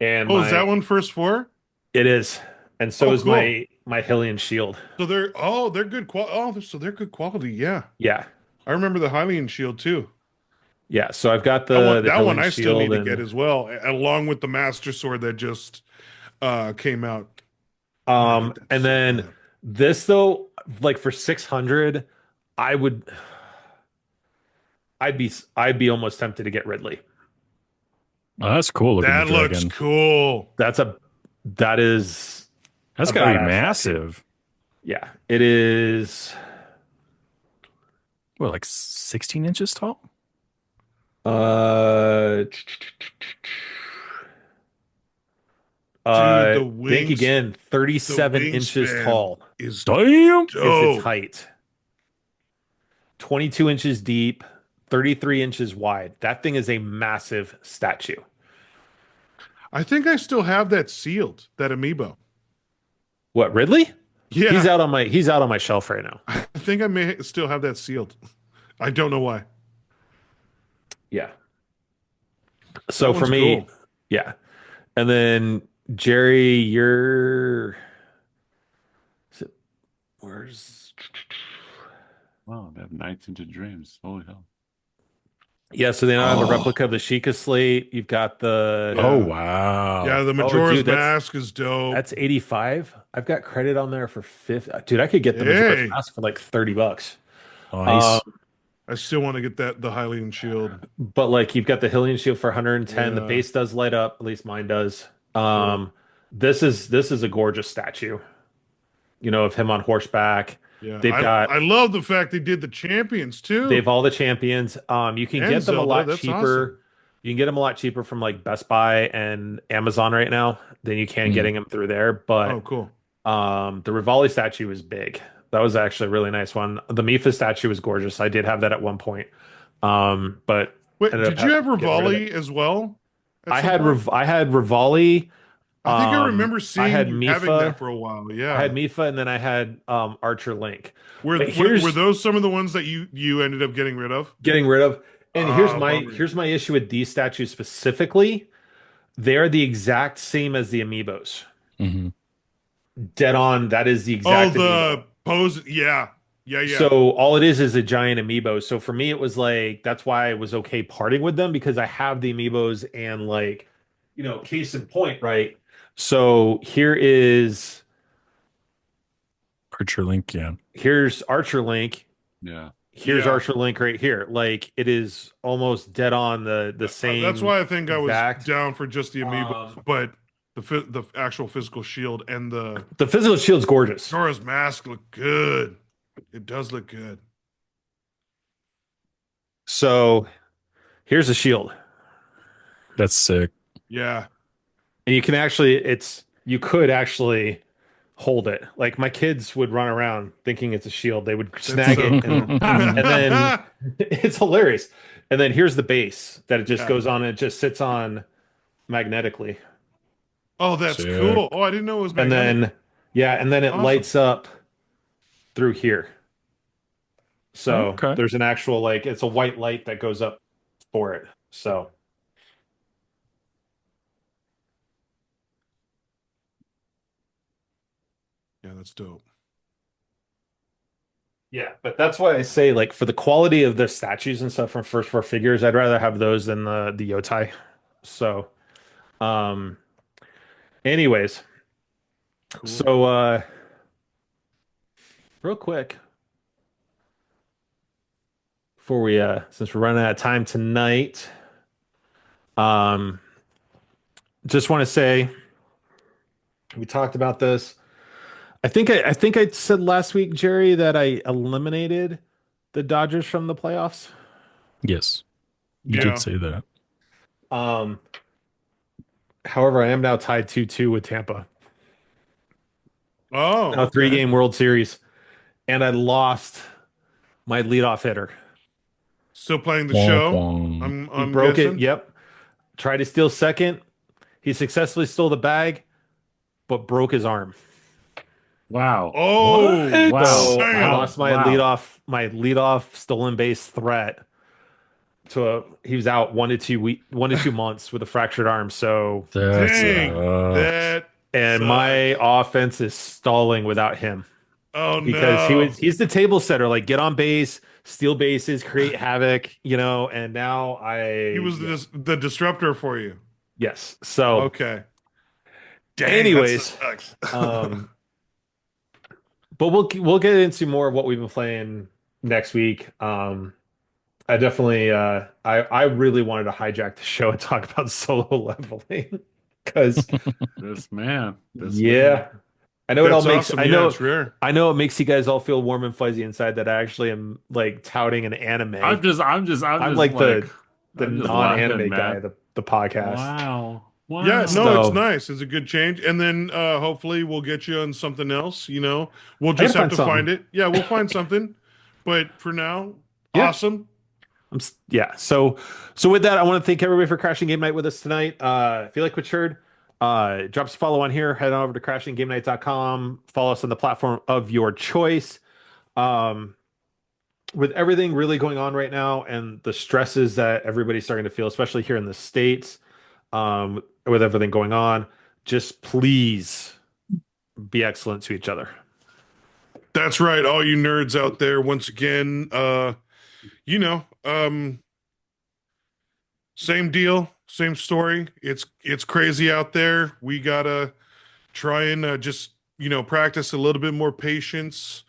and Oh, is that my one first four? it is, and so Oh, is cool. my Hylian shield. So they're good quality. Oh, so they're good quality. Yeah. Yeah. I remember the Hylian shield too. Yeah, so I've got That the one the that one Hylian I still need shield to get and as well, along with the Master Sword that just came out. I want to get that and so then bad. this though, like for 600, I would I'd be almost tempted to get Ridley. Oh, that's cool looking, the That looks dragon. cool. That is That's a got to be badass statue. massive. Yeah, it is What, like 16 inches tall? uh Dude, Think again. the 37 inches wingspan tall is Damn. is its dope. height. 22 inches deep, 33 inches wide. That thing is a massive statue. I think I still have that sealed, that amiibo. What, Ridley? Yeah, He's out on my shelf right now. I think I may still have that sealed. I don't know why. Yeah. That So for one's me, cool. yeah. And then Jerry, is it- where's Wow, they have nights into dreams. Holy hell. yeah, so then I have a Oh, replica of the Sheikah slate. You've got oh Yeah. the Yeah, wow. the oh Majora's dude, Mask is dope. that's 85. I've got credit on there for 50. Dude, I could get the Majora's Hey, Mask for like $30. Um, Nice. I still want to get the Hylian shield. but like you've got the Hylian shield for 110. The Yeah, base does light up, at least mine does. cool. This is a gorgeous statue, of him on horseback. Yeah, They've got I love the fact they did the champions they have too, all the champions. You can and get them a Zelda. lot That's awesome. cheaper. You can get them a lot cheaper from like Best Buy and Amazon right now than you can Mm. getting them through there. Oh, But cool. the Rivali statue is big. That was actually a really nice one. The Mifa statue was gorgeous. I did have that at one point. But Wait, ended up did you have getting rid of it. Rivali as well at some point? I had Rivali. I think I remember I seeing had you having that Mifa. for a while. I had Yeah. Mifa, and then I had Archer Link. But Were here's those some of the ones that you ended up getting rid of? getting rid of. And Ah, bummer. here's my issue with these statues specifically. They're the exact same as the amiibos. Hmm. Dead on. That is the Oh, exact amiibo. the pose. Yeah, yeah, yeah. So all it is a giant amiibo. So for me, it was like that's why I was okay parting with them because I have the amiibos and like, case in point, right? So Archer Link, yeah. here's Archer Link. Yeah. Here's Yeah. Archer Link right here. Like it is almost dead on the That's same why I think I was exact. down for just the amiibos, Um, but the actual physical shield and the the physical shield's gorgeous. Nora's mask look good. It does look good. So here's a shield. That's sick. Yeah. And you could actually hold it. Like my kids would run around thinking it's a shield. They would That's snag so it and then it's hilarious. And then here's the base that it just Yeah. goes on and it just sits on magnetically. Oh, that's Sick. cool. Oh, I didn't know it was And magnetic. then yeah, and then it Awesome. lights up through here. So Okay. there's an actual like it's a white light that goes up for it. So Yeah, that's dope. yeah, but that's why I say like for the quality of the statues and stuff from first four figures, I'd rather have those than the Yotai. So um anyways, Cool. so real quick before we since we're running out of time tonight, um just want to say we talked about this. I think I said last week, Jerry, that I eliminated the Dodgers from the playoffs. Yes, you did Yeah. say that. Um, however, I am now tied 2-2 with Tampa. Oh, Now three okay. game World Series, and I lost my leadoff hitter. Still playing the Womp show. womp. He I'm broke it. guessing. Yep. Tried to steal second. He successfully stole the bag, but broke his arm. Wow. Oh, What? Wow. So I damn. Wow. lost Wow. my leadoff stolen base threat he was out 1 to 2 months with a fractured arm. So That Dang. sucks. That and my sucks. offense is stalling without him Oh because no. he's the table setter, like get on base, steal bases, create havoc, and now He was yeah, the disruptor for you. yes. So Okay. Dang, that anyways, sucks. um but we'll get into more of what we've been playing next week. I definitely I really wanted to hijack the show and talk about solo leveling because This man. This man. yeah, I know it all That's makes awesome. Yeah, it's rare. I know it makes you guys all feel warm and fuzzy inside that I actually am like touting an anime. I'm I'm just like like, the I'm just laughing, non-anime guy man. of the podcast. Wow. Yeah, Wow. no, it's So nice. It's a good change. And then hopefully we'll get you on something else, you know. We'll I gotta just have find to find something. it. Yeah, we'll find something. But for now, Yeah. awesome. Yeah. So with that, I want to thank everybody for crashing game night with us tonight. If you like what you heard, drop us a follow on here. Head on over to crashinggamenight.com. Follow us on the platform of your choice. Um, with everything really going on right now and the stresses that everybody's starting to feel, especially here in the States, with everything going on, just please be excellent to each other. That's right, all you nerds out there. Once again, you know, same deal, same story. It's crazy out there. We gotta try and just practice a little bit more patience.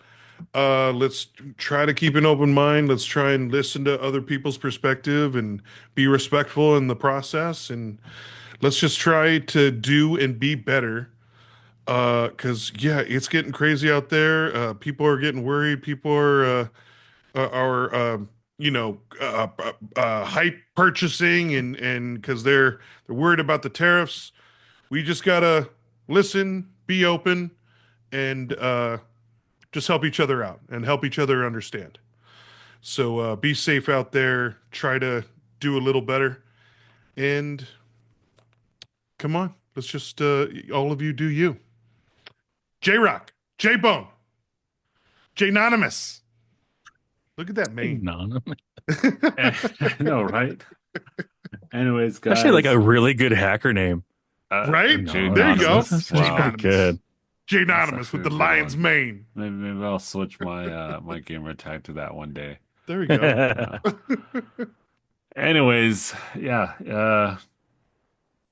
Let's try to keep an open mind. Let's try and listen to other people's perspective and be respectful in the process. And let's just try to do and be better. Because yeah, it's getting crazy out there. People are getting worried. People are hype purchasing and because they're worried about the tariffs. We just gotta listen, be open, and just help each other out and help each other understand. So be safe out there. Try to do a little better. And come on, let's just all of you do you. J Rock, J Bone, J Anonymous. Look at that mane. Anonymous. I know, right? Anyways, Actually, like guys, a really good hacker name. Right? Jay There you go. Anonymous. Anonymous. That's J pretty Wow, Anonymous. good. J that's Anonymous with actually the a good lion's one. mane. Maybe I'll switch my my gamer tag to that one day. There we go. Yeah. Anyways, yeah,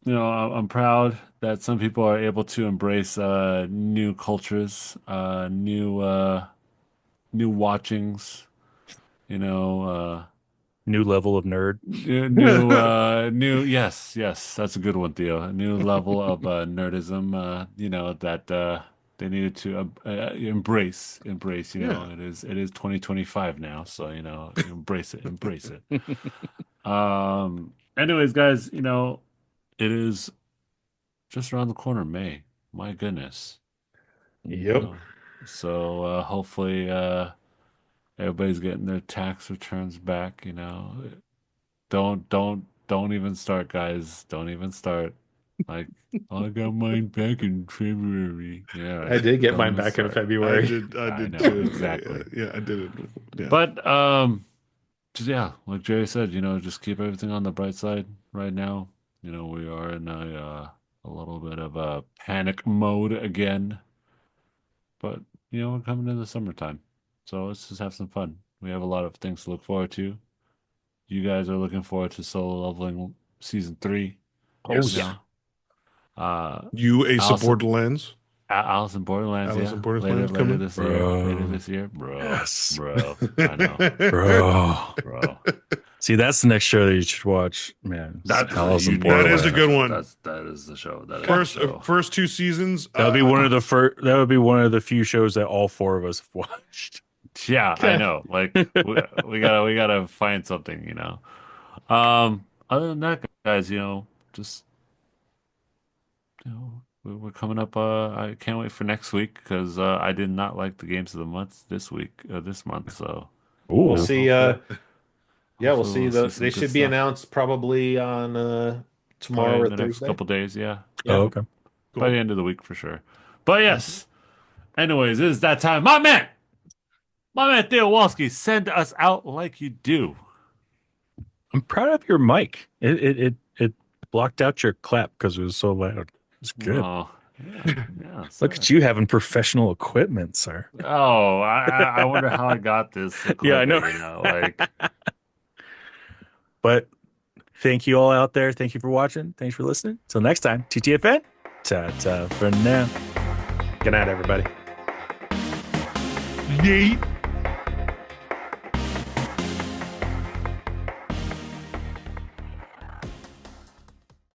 I'm proud that some people are able to embrace new cultures, new watchings, you know, New level of nerd. yes, yes, that's a good one, Theo. A new level of nerdism, that they needed to embrace. Yeah. It is 2025 now, so embrace it. Anyways, guys, it is just around the corner, May. My goodness. Yep. Oh. So hopefully everybody's getting their tax returns back, Don't even start, guys. Don't even start. Like, I got mine back in February. Yeah, I right. did get Don't mine even back in start. February. I I did know, too. exactly. Yeah, I did it. Yeah. But just yeah, like Jerry said, just keep everything on the bright side right now. We are in a little bit of a panic mode again. But we're coming into the summertime. So let's just have some fun. We have a lot of things to look forward to. You guys are looking forward to Solo Leveling Season 3, Oh, you Yes. yeah. know. Uh You Ace of Alice, Borderlands. Alice in Borderlands, Alice yeah. in Later Borderlands later coming. this year. Later Bro. this year. Bro. Yes. Bro. I know. Bro. Bro. See, that's the next show that you should watch, man. It's That's Alice in you That is a Borderland. good one. that is the show. That is the First show. first two seasons. That would be one of the first. That would be one of the few shows that all four of us have watched. Yeah, I know. Like we gotta find something. Other than that, guys, just we're coming up. I can't wait for next week because I did not like the games of the month this month. So We'll Ooh, see. hopefully, Yeah, we'll hopefully see. we'll see They some good should be stuff. announced probably on tomorrow Probably or in the next Thursday. couple days. Yeah, Yeah. oh, yeah, okay. by Cool. the end of the week for sure. But yes. Anyways, it is that time. My man Theo Walski, send us out like you do. I'm proud of your mic. It blocked out your clap because it was so loud. It's good. Oh, yeah, Look sir. at you having professional equipment, sir. Oh, I wonder how I got this Yeah, I know. equipment, like. But thank you all out there. Thank you for watching. Thanks for listening. Till next time, TTFN. Ta-ta for now. Good night, everybody. Yeet.